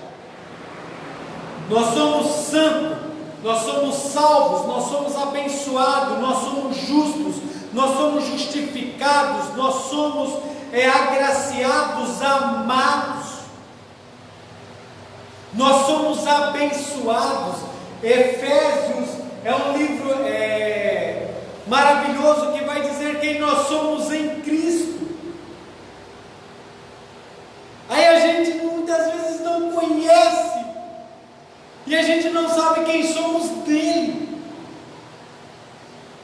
nós somos santos, nós somos salvos, nós somos abençoados, nós somos justos, nós somos justificados, nós somos agraciados, amados, nós somos abençoados. Efésios é um livro maravilhoso que vai dizer quem nós somos em Cristo. Aí a gente muitas vezes não conhece, e a gente não sabe quem somos nele.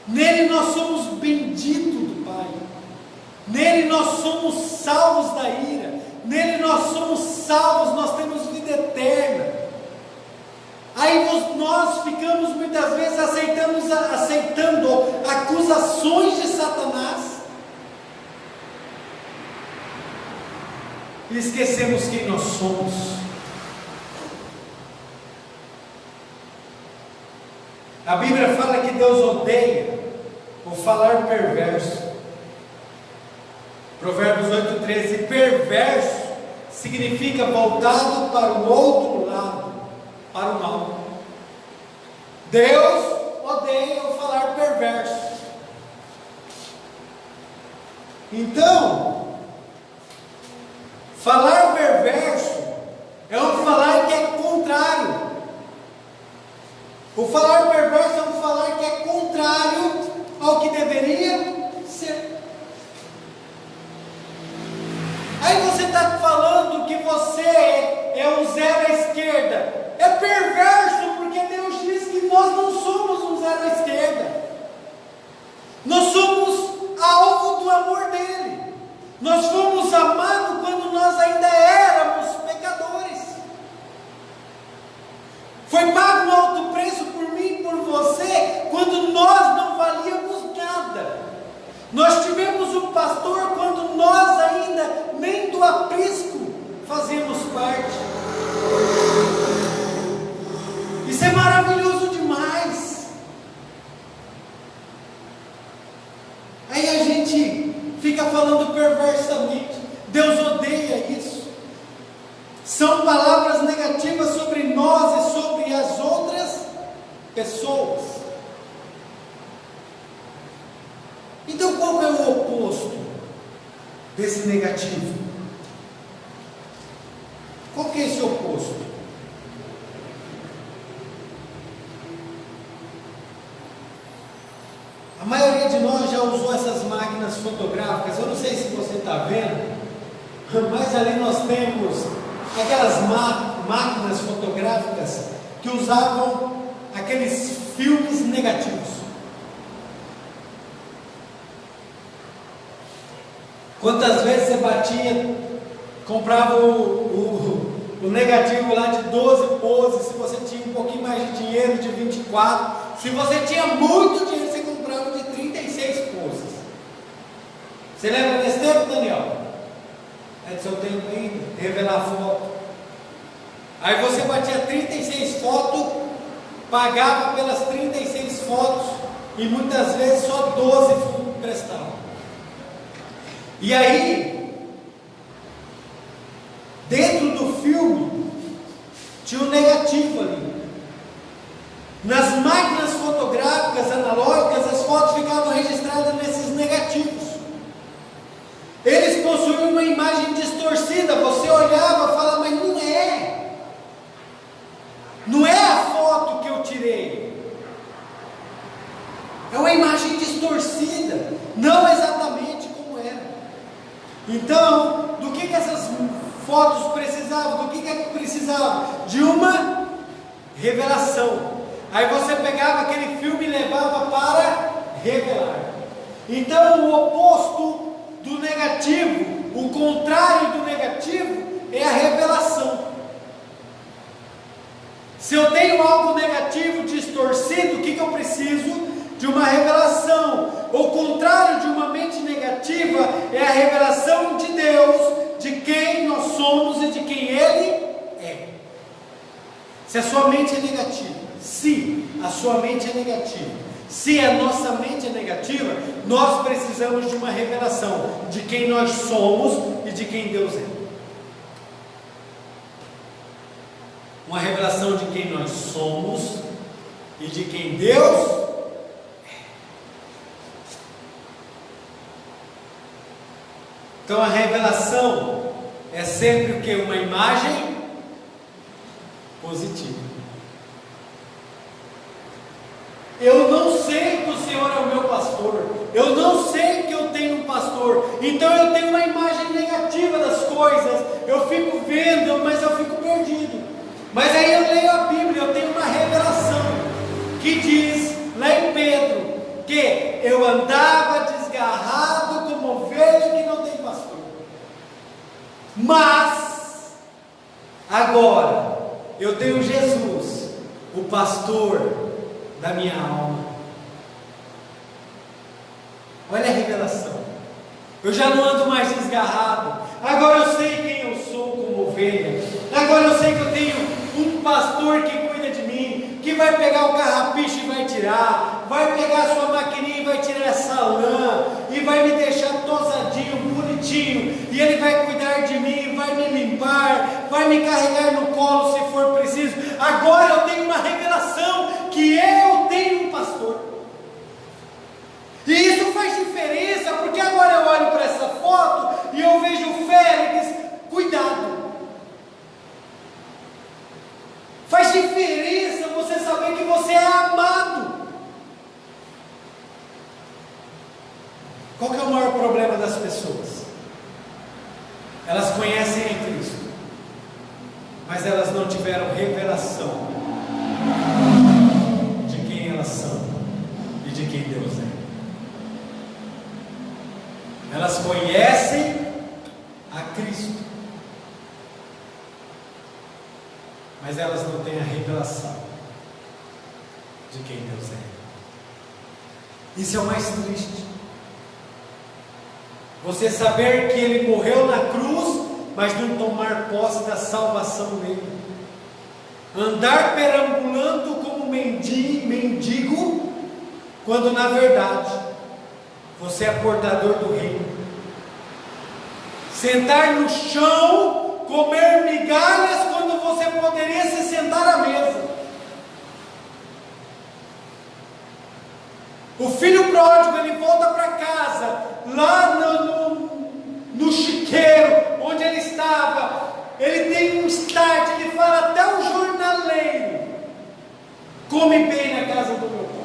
Nele nós somos benditos do Pai, nele nós somos salvos da ira, nele nós somos salvos, nós temos vida eterna. Aí nós ficamos muitas vezes aceitando acusações de Satanás, e esquecemos quem nós somos. A Bíblia fala que Deus odeia o falar perverso. Provérbios 8,13, perverso significa voltado para o outro lado, para o mal. Deus odeia o falar perverso. Então, falar perverso é um falar que é contrário. O falar perverso é um falar que é contrário ao que deveria ser. Aí você está falando que você é um zero à esquerda. É perverso, porque Deus diz que nós não somos um zero à esquerda. Nós somos alvo do amor dele. Nós fomos amados quando nós ainda éramos pecadores. Foi pago um alto preço por mim e por você, quando nós não valíamos nada. Nós tivemos um pastor quando nós ainda nem do aprisco fazíamos parte. Isso é maravilhoso demais. Aí a gente fica falando perversamente. Deus odeia isso. São palavras negativas sobre nós e sobre as outras pessoas. Então, qual é o oposto desse negativo? Qual que é esse oposto? A maioria de nós já usou essas máquinas fotográficas. Eu não sei se você está vendo, mas ali nós temos aquelas máquinas fotográficas que usavam aqueles filmes negativos. Quantas vezes você batia, comprava o negativo lá de 12 poses, se você tinha um pouquinho mais de dinheiro, de 24, se você tinha muito dinheiro, você comprava de 36 poses. Você lembra desse tempo, Daniel? É do seu tempo ainda, revelar foto. Aí você batia 36 fotos, pagava pelas 36 fotos, e muitas vezes só 12 prestavam. E aí, dentro do filme, tinha um negativo ali. Nas máquinas fotográficas analógicas, as fotos ficavam registradas nesses negativos. Eles possuíam uma imagem distorcida. Você olhava e falava, mas não é. Não é a foto que eu tirei. É uma imagem distorcida. Não exatamente. Então, do que essas fotos precisavam? Do que precisavam? De uma revelação. Aí você pegava aquele filme e levava para revelar. Então, o oposto do negativo, o contrário do negativo, é a revelação. Se eu tenho algo negativo, distorcido, o que eu preciso? De uma revelação. O contrário de uma mente negativa é a revelação de Deus, de quem nós somos e de quem Ele é. Se a sua mente é negativa, se a sua mente é negativa, se a nossa mente é negativa, nós precisamos de uma revelação de quem nós somos e de quem Deus é. Uma revelação de quem nós somos e de quem Deus é. Então a revelação é sempre o que? Uma imagem positiva. Eu não sei que o Senhor é o meu pastor, eu não sei que eu tenho um pastor, então eu tenho uma imagem negativa das coisas, eu fico vendo, mas eu fico perdido. Mas aí eu leio a Bíblia, eu tenho uma revelação que diz lá em Pedro que eu andava desgarrado como ovelha que não tem pastor, mas agora eu tenho Jesus, o pastor da minha alma. Olha a revelação. Eu já não ando mais desgarrado. Agora eu sei quem eu sou como ovelha. Agora eu sei que eu tenho um pastor que cuida de mim, que vai pegar o carrapicho e vai tirar, vai pegar a sua maquininha e vai tirar essa lã, e vai me deixar tosadinho, bonitinho, e Ele vai cuidar de mim, vai me limpar, vai me carregar no colo se for preciso. Agora eu tenho uma revelação que eu tenho um pastor. E isso faz diferença, porque agora eu olho para essa foto e eu vejo o Félix, cuidado. Faz diferença você saber que você é amado. Qual que é o maior problema das pessoas? Elas conhecem a Cristo, mas elas não tiveram revelação de quem elas são e de quem Deus é. Elas conhecem a Cristo, mas elas não têm a revelação de quem Deus é. Isso é o mais triste. Você saber que Ele morreu na cruz, mas não tomar posse da salvação dele. Andar perambulando como mendigo, quando na verdade você é portador do reino. Sentar no chão, comer migalhas, quando você poderia se sentar à mesa. O filho pródigo, ele volta para casa, lá no chiqueiro, onde ele estava, ele tem um start, ele fala até o jornaleiro: come bem na casa do meu pai.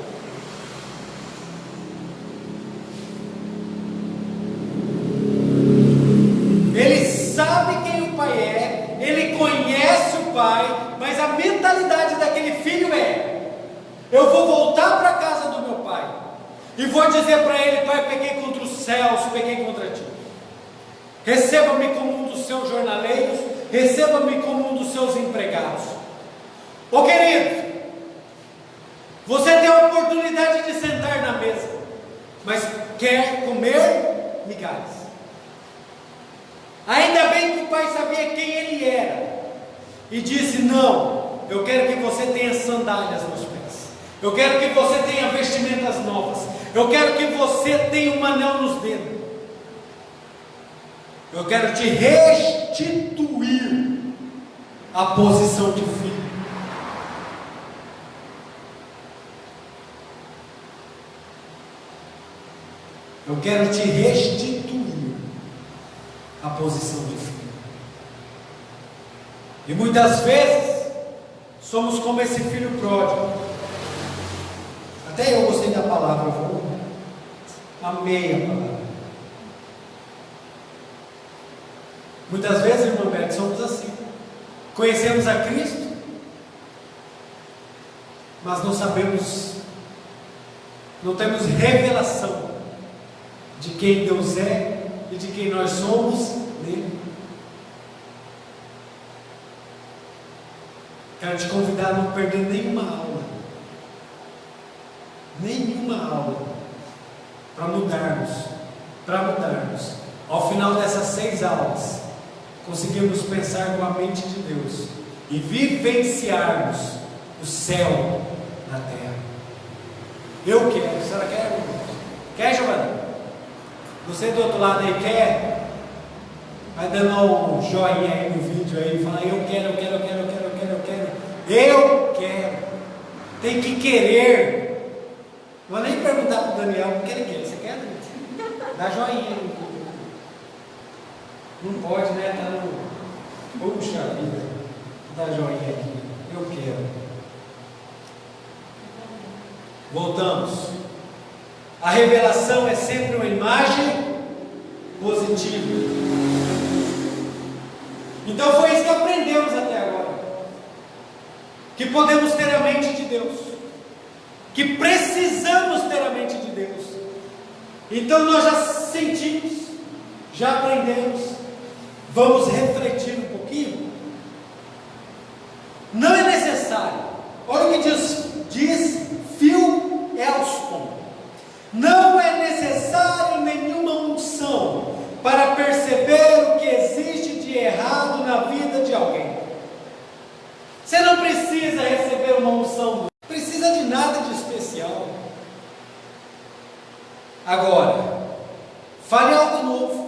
Ele sabe quem o pai é, ele conhece o pai, mas a mentalidade daquele filho é: eu vou voltar para a casa do meu pai e vou dizer para ele: pai, pequei contra os céus, pequei contra ti. Receba-me como um dos seus jornaleiros, receba-me como um dos seus empregados. Ô querido, você tem a oportunidade de sentar na mesa, mas quer comer migalhas. Ainda bem que o pai sabia quem ele era e disse: não, eu quero que você tenha sandálias nos pés, eu quero que você tenha vestimentas novas, eu quero que você tenha um anel nos dedos, eu quero te restituir a posição de filho. Eu quero te restituir a posição de filho. E muitas vezes somos como esse filho pródigo. Até eu gostei da palavra, amei a palavra. Muitas vezes, irmão Beto, somos assim. Conhecemos a Cristo, mas não sabemos, não temos revelação de quem Deus é e de quem nós somos nele. Quero te convidar a não perder nenhuma aula, para mudarmos. Ao final dessas 6 aulas, conseguirmos pensar com a mente de Deus e vivenciarmos o céu na terra. Eu quero. A senhora quer? Quer, Giovana? Você do outro lado aí quer? Vai dando um joinha aí no vídeo aí, fala: eu quero. Eu quero. Tem que querer. Não vou nem perguntar para o Daniel o que ele quer. Você quer? Dá joinha aí. Não pode, né? Tá no... Puxa vida. Dá joinha aqui. Eu quero. Voltamos. A revelação é sempre uma imagem positiva. Então foi isso que aprendemos até agora. Que podemos ter a mente de Deus. Que precisamos ter a mente de Deus. Então nós já sentimos, já aprendemos. Vamos refletir um pouquinho. Não é necessário. Olha o que diz Phil Elston. Não é necessário nenhuma unção para perceber o que existe de errado na vida de alguém. Você não precisa receber uma unção, não precisa de nada de especial. Agora, fale algo novo.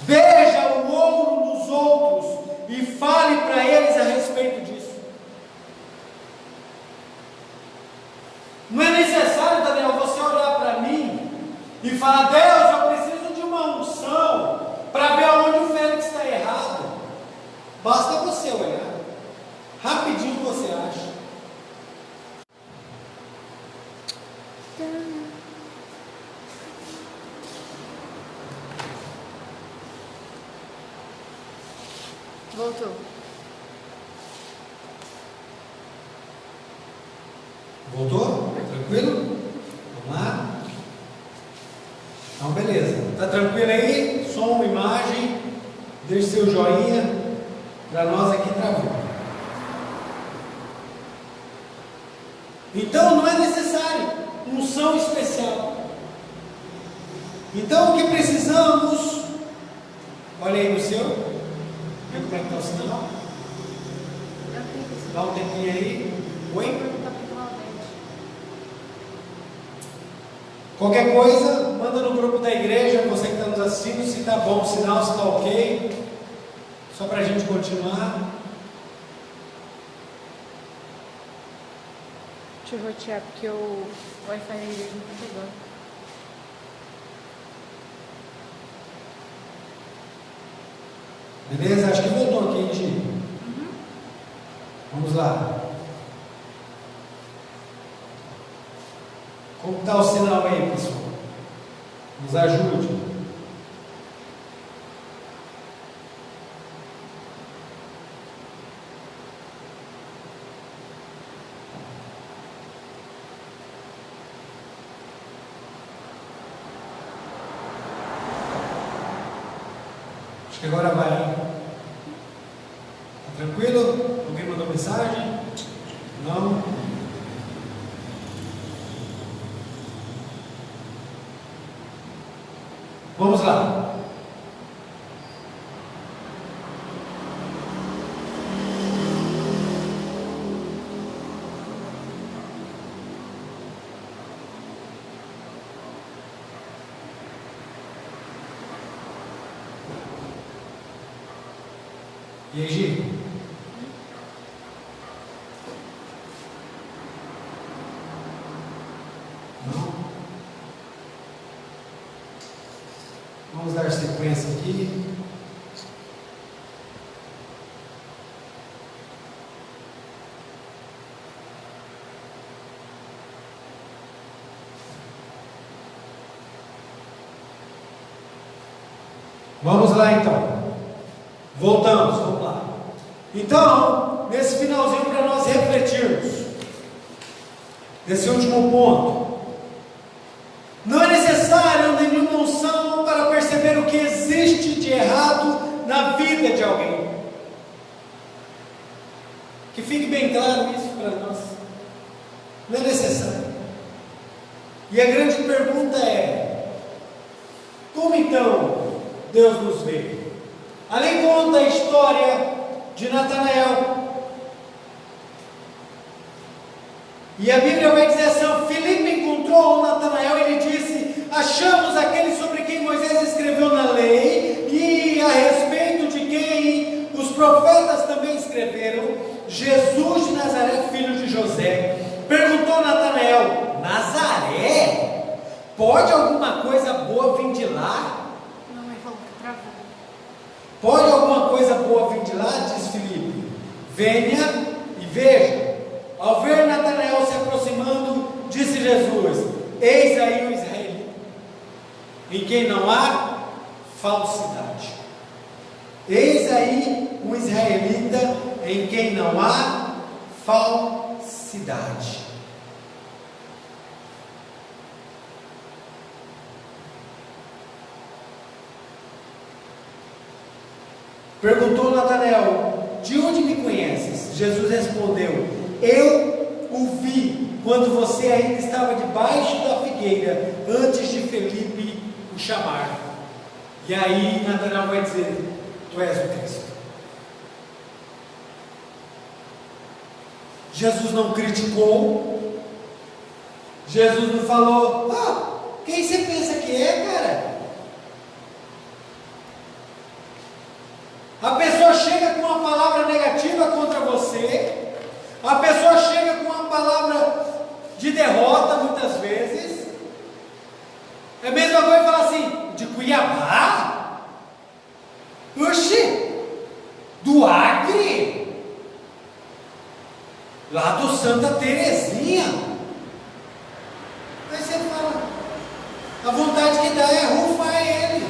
Veja o ouro nos outros e fale para eles a respeito disso. Não é necessário, Daniel, você olhar para mim e falar: Deus, eu preciso de uma unção para ver aonde o Félix está errado. Basta você olhar. Rapidinho você acha. Voltou. Voltou? Tranquilo? Vamos lá? Então, beleza. Tá tranquilo aí? Som, imagem. Deixe seu joinha. Para nós aqui travou. Então, não é necessário unção especial. Então, o que precisamos? Olha aí no seu. Vê como é que está o sinal? Dá um tempinho aí. Oi? Qualquer coisa, manda no grupo da igreja, você que está nos assistindo, se está bom o sinal, se está ok. Só para a gente continuar. Deixa eu rotear, porque o Wi-Fi da igreja não está pegando. Beleza? Acho que voltou aqui, Gi. Vamos lá. Como está o sinal aí, pessoal? Nos ajude. Acho que agora vai. Tá tranquilo? Alguém mandou mensagem? Não? Vamos lá. E aí, Gi? Não? Vamos dar sequência aqui. Vamos lá então. Voltamos, vamos lá. Então, nesse finalzinho, para nós refletirmos, nesse último ponto, não é necessário nenhuma unção para perceber o que existe de errado na vida de alguém. Que fique bem claro isso para nós. Não é necessário. E a grande pergunta é: como então Deus nos vê? Ali conta a história de Natanael. E a Bíblia vai dizer assim: Filipe encontrou Natanael e ele disse: achamos aquele sobre quem Moisés escreveu na lei e a respeito de quem os profetas também escreveram, Jesus de Nazaré, filho de José. Perguntou Natanael: Nazaré? Pode alguma coisa boa vir de lá? Não, ele falou que travou. Pode alguma coisa boa vir de lá? Diz Filipe. Venha e veja. Ao ver Natanael se aproximando, disse Jesus: eis aí o israelita, em quem não há falsidade. Eis aí o israelita, em quem não há falsidade. Perguntou Natanael: de onde me conheces? Jesus respondeu: eu o vi quando você ainda estava debaixo da figueira, antes de Felipe o chamar. E aí Natanael vai dizer: tu és o Cristo. Jesus não criticou, Jesus não falou: quem você pensa que é, cara? A pessoa chega com uma palavra negativa contra você, a pessoa chega com uma palavra de derrota muitas vezes. É a mesma coisa falar assim: de Cuiabá? Oxi, do Acre? Lá do Santa Terezinha? Aí você fala, a vontade que dá é rufar ele.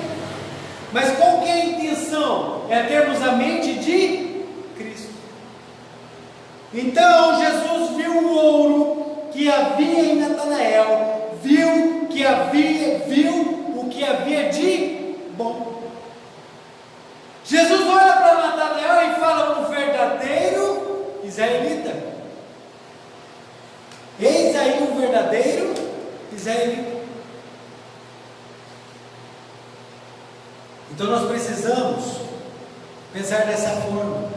Mas qual que é a intenção? É termos a mente de Cristo. Então Jesus viu o ouro que havia em Natanael, viu o que havia de bom. Jesus olha para Natanael e fala: um verdadeiro israelita. Eis aí um verdadeiro israelita. Então nós precisamos pensar dessa forma.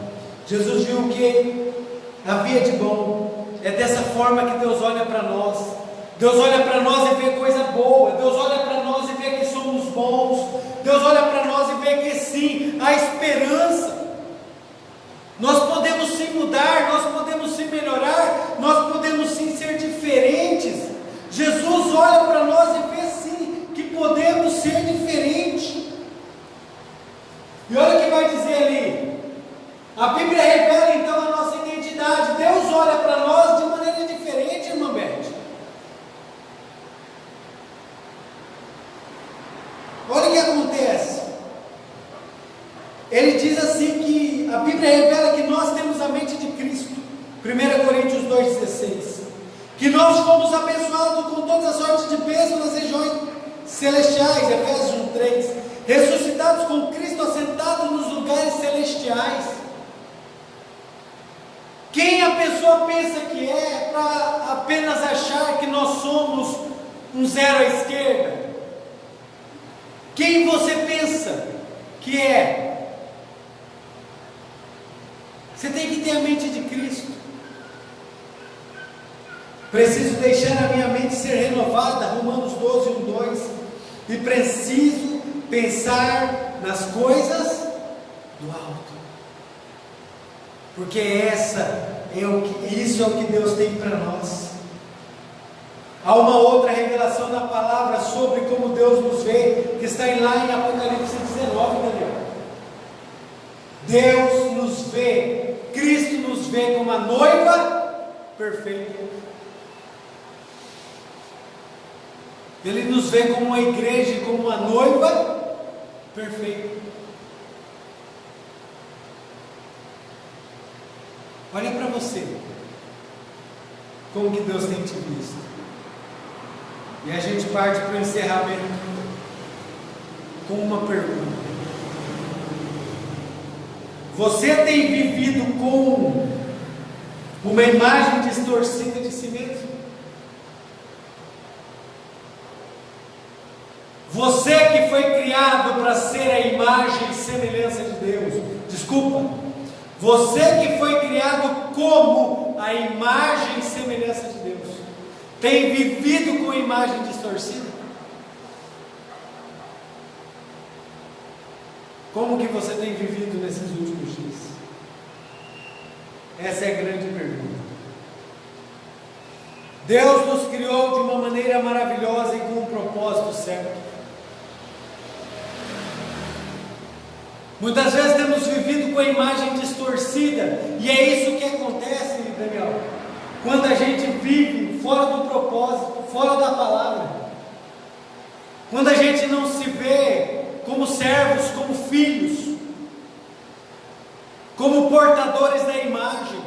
Jesus viu o que havia de bom. É dessa forma que Deus olha para nós. Deus olha para nós e vê coisa boa. Deus olha para nós e vê que somos bons. Deus olha para nós e vê que sim, há esperança. Nós podemos sim mudar, nós podemos sim melhorar, nós podemos sim ser diferentes. Jesus olha para nós e vê sim que podemos ser diferentes. E olha o que vai dizer ali. A Bíblia revela então a nossa identidade. Deus olha para nós de maneira diferente, irmã Beth. Olha o que acontece. Ele diz assim que a Bíblia revela que nós temos a mente de Cristo. 1 Coríntios 2,16. Que nós fomos abençoados com todas as sortes de bênçãos nas regiões celestiais. Efésios 1,3. Ressuscitados com Cristo, assentados nos lugares celestiais. Quem a pessoa pensa que é para apenas achar que nós somos um zero à esquerda? Quem você pensa que é? Você tem que ter a mente de Cristo. Preciso deixar a minha mente ser renovada, Romanos 12, 1, 2. E preciso pensar nas coisas do alto. Porque isso é o que Deus tem para nós. Há uma outra revelação na palavra sobre como Deus nos vê, que está lá em Apocalipse 19, Daniel. Deus nos vê, Cristo nos vê como a noiva perfeita. Ele nos vê como uma igreja, como uma noiva perfeita. Olha para você, como que Deus tem te visto. E a gente parte para o encerramento com uma pergunta. Você tem vivido com uma imagem distorcida de si mesmo? Você que foi criado para ser a imagem e semelhança de Deus, você que foi criado como a imagem e semelhança de Deus, tem vivido com imagem distorcida? Como que você tem vivido nesses últimos dias? Essa é a grande pergunta. Deus nos criou de uma maneira maravilhosa e com um propósito certo. Muitas vezes temos vivido com a imagem distorcida, e é isso que acontece, Daniel, quando a gente vive fora do propósito, fora da palavra, quando a gente não se vê como servos, como filhos, como portadores da imagem,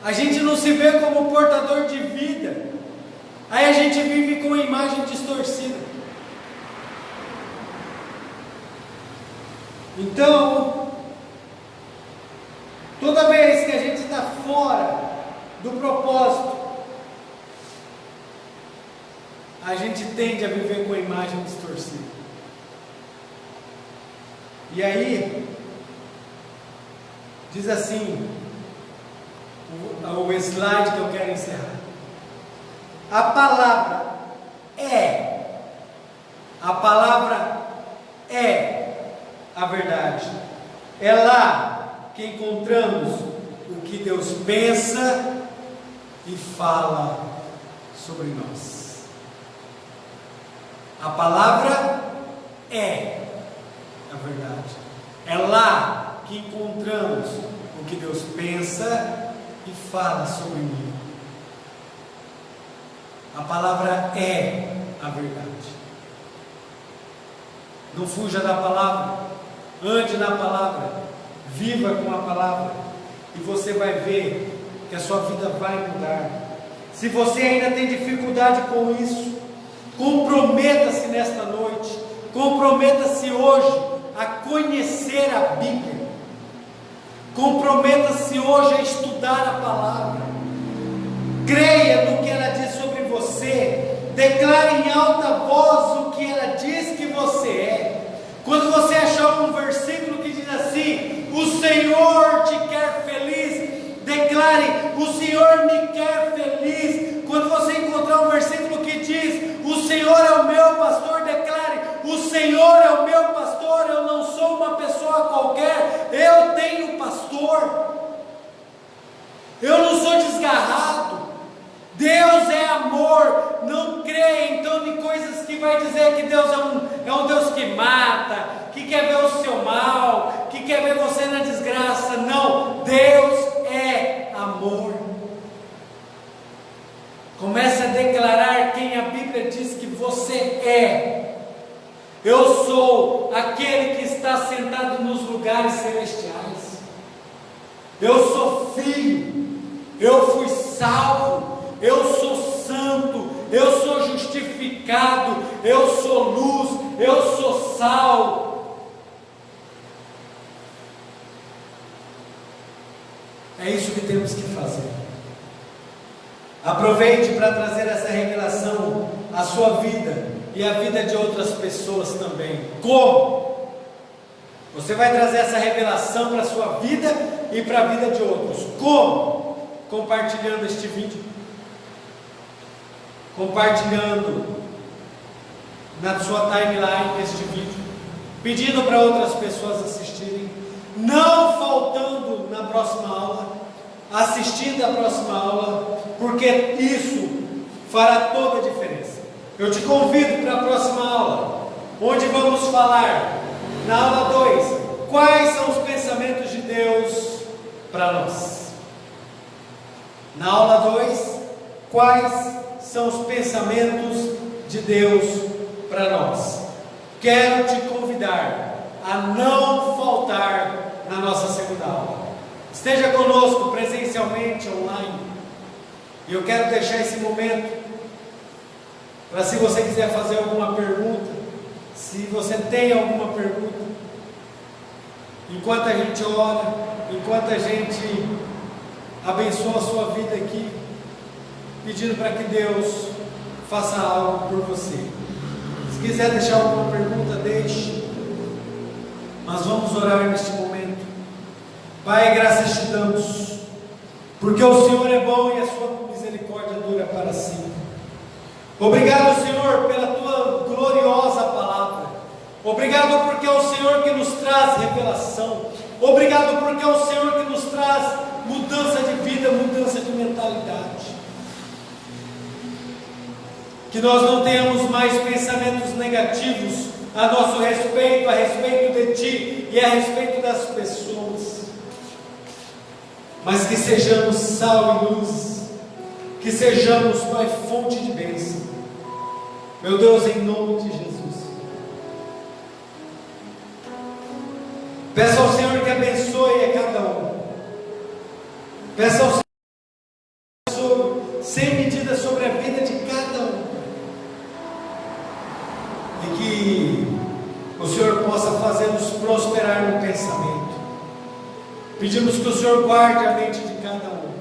a gente não se vê como portador de vida, aí a gente vive com a imagem distorcida. Então, toda vez que a gente está fora do propósito, a gente tende a viver com a imagem distorcida. E aí, diz assim, o slide que eu quero encerrar. A palavra é a verdade. É lá que encontramos o que Deus pensa e fala sobre nós. A palavra é a verdade. É lá que encontramos o que Deus pensa e fala sobre mim. A palavra é a verdade. Não fuja da palavra, ande na palavra, viva com a palavra, e você vai ver que a sua vida vai mudar. Se você ainda tem dificuldade com isso, comprometa-se nesta noite, comprometa-se hoje a conhecer a Bíblia, comprometa-se hoje a estudar a palavra, creia no que ela diz sobre você, declare em alta voz o que ela diz que você é. Quando você achar um versículo que diz assim: o Senhor te quer feliz, declare: o Senhor me quer feliz. Quando você encontrar um versículo que diz: o Senhor é o meu pastor, declare: o Senhor é o meu pastor, eu não sou uma pessoa qualquer, eu tenho pastor, eu não sou desgarrado. Deus é amor. Não creia então em coisas que vai dizer que Deus é um Deus que mata, que quer ver o seu mal, que quer ver você na desgraça. Não, Deus é amor. Comece a declarar quem a Bíblia diz que você é. Eu sou aquele que está sentado nos lugares celestiais. Eu sou filho, eu fui salvo, eu sou santo, eu sou justificado, eu sou luz, eu sou sal. É isso que temos que fazer. Aproveite para trazer essa revelação à sua vida e à vida de outras pessoas também. Como? Você vai trazer essa revelação para a sua vida e para a vida de outros. Como? Compartilhando este vídeo, compartilhando na sua timeline este vídeo, pedindo para outras pessoas assistirem, não faltando na próxima aula, assistindo a próxima aula, porque isso fará toda a diferença. Eu te convido para a próxima aula, onde vamos falar, na aula 2, quais são os pensamentos de Deus para nós. Na aula 2, quais são os pensamentos de Deus para nós. Quero te convidar a não faltar na nossa segunda aula. Esteja conosco presencialmente, online. E eu quero deixar esse momento para, se você quiser fazer alguma pergunta, se você tem alguma pergunta, enquanto a gente ora, enquanto a gente abençoa a sua vida aqui, pedindo para que Deus faça algo por você. Se quiser deixar alguma pergunta, deixe. Mas vamos orar neste momento. Pai, graças te damos, porque o Senhor é bom e a sua misericórdia dura para sempre. Obrigado, Senhor, pela tua gloriosa palavra. Obrigado porque é o Senhor que nos traz revelação. Obrigado porque é o Senhor que nos traz mudança de vida, mudança de mentalidade. Que nós não tenhamos mais pensamentos negativos a nosso respeito, a respeito de Ti e a respeito das pessoas, mas que sejamos sal e luz, que sejamos, Pai, fonte de bênção. Meu Deus, em nome de Jesus, peço ao Senhor que abençoe a cada um. Peço ao Senhor que abençoe sem medida sobre a vida de cada um, e que o Senhor possa fazer-nos prosperar no pensamento. Pedimos que o Senhor guarde a mente de cada um,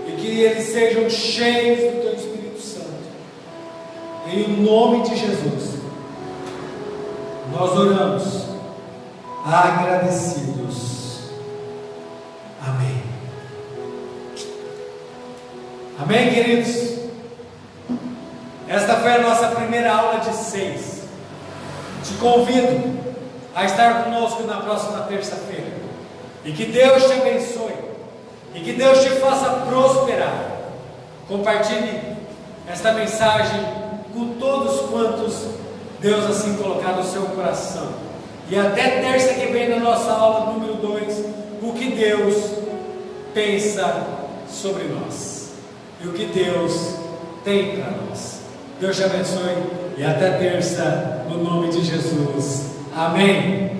e que eles sejam cheios do Teu Espírito Santo. Em nome de Jesus, nós oramos, agradecidos. Amém. Amém, queridos? Esta foi a nossa primeira aula de 6. Te convido a estar conosco na próxima terça-feira. E que Deus te abençoe. E que Deus te faça prosperar. Compartilhe esta mensagem com todos quantos Deus assim colocar no seu coração. E até terça que vem, na nossa aula número 2, o que Deus pensa sobre nós e o que Deus tem para nós. Deus te abençoe e até terça, no nome de Jesus. Amém.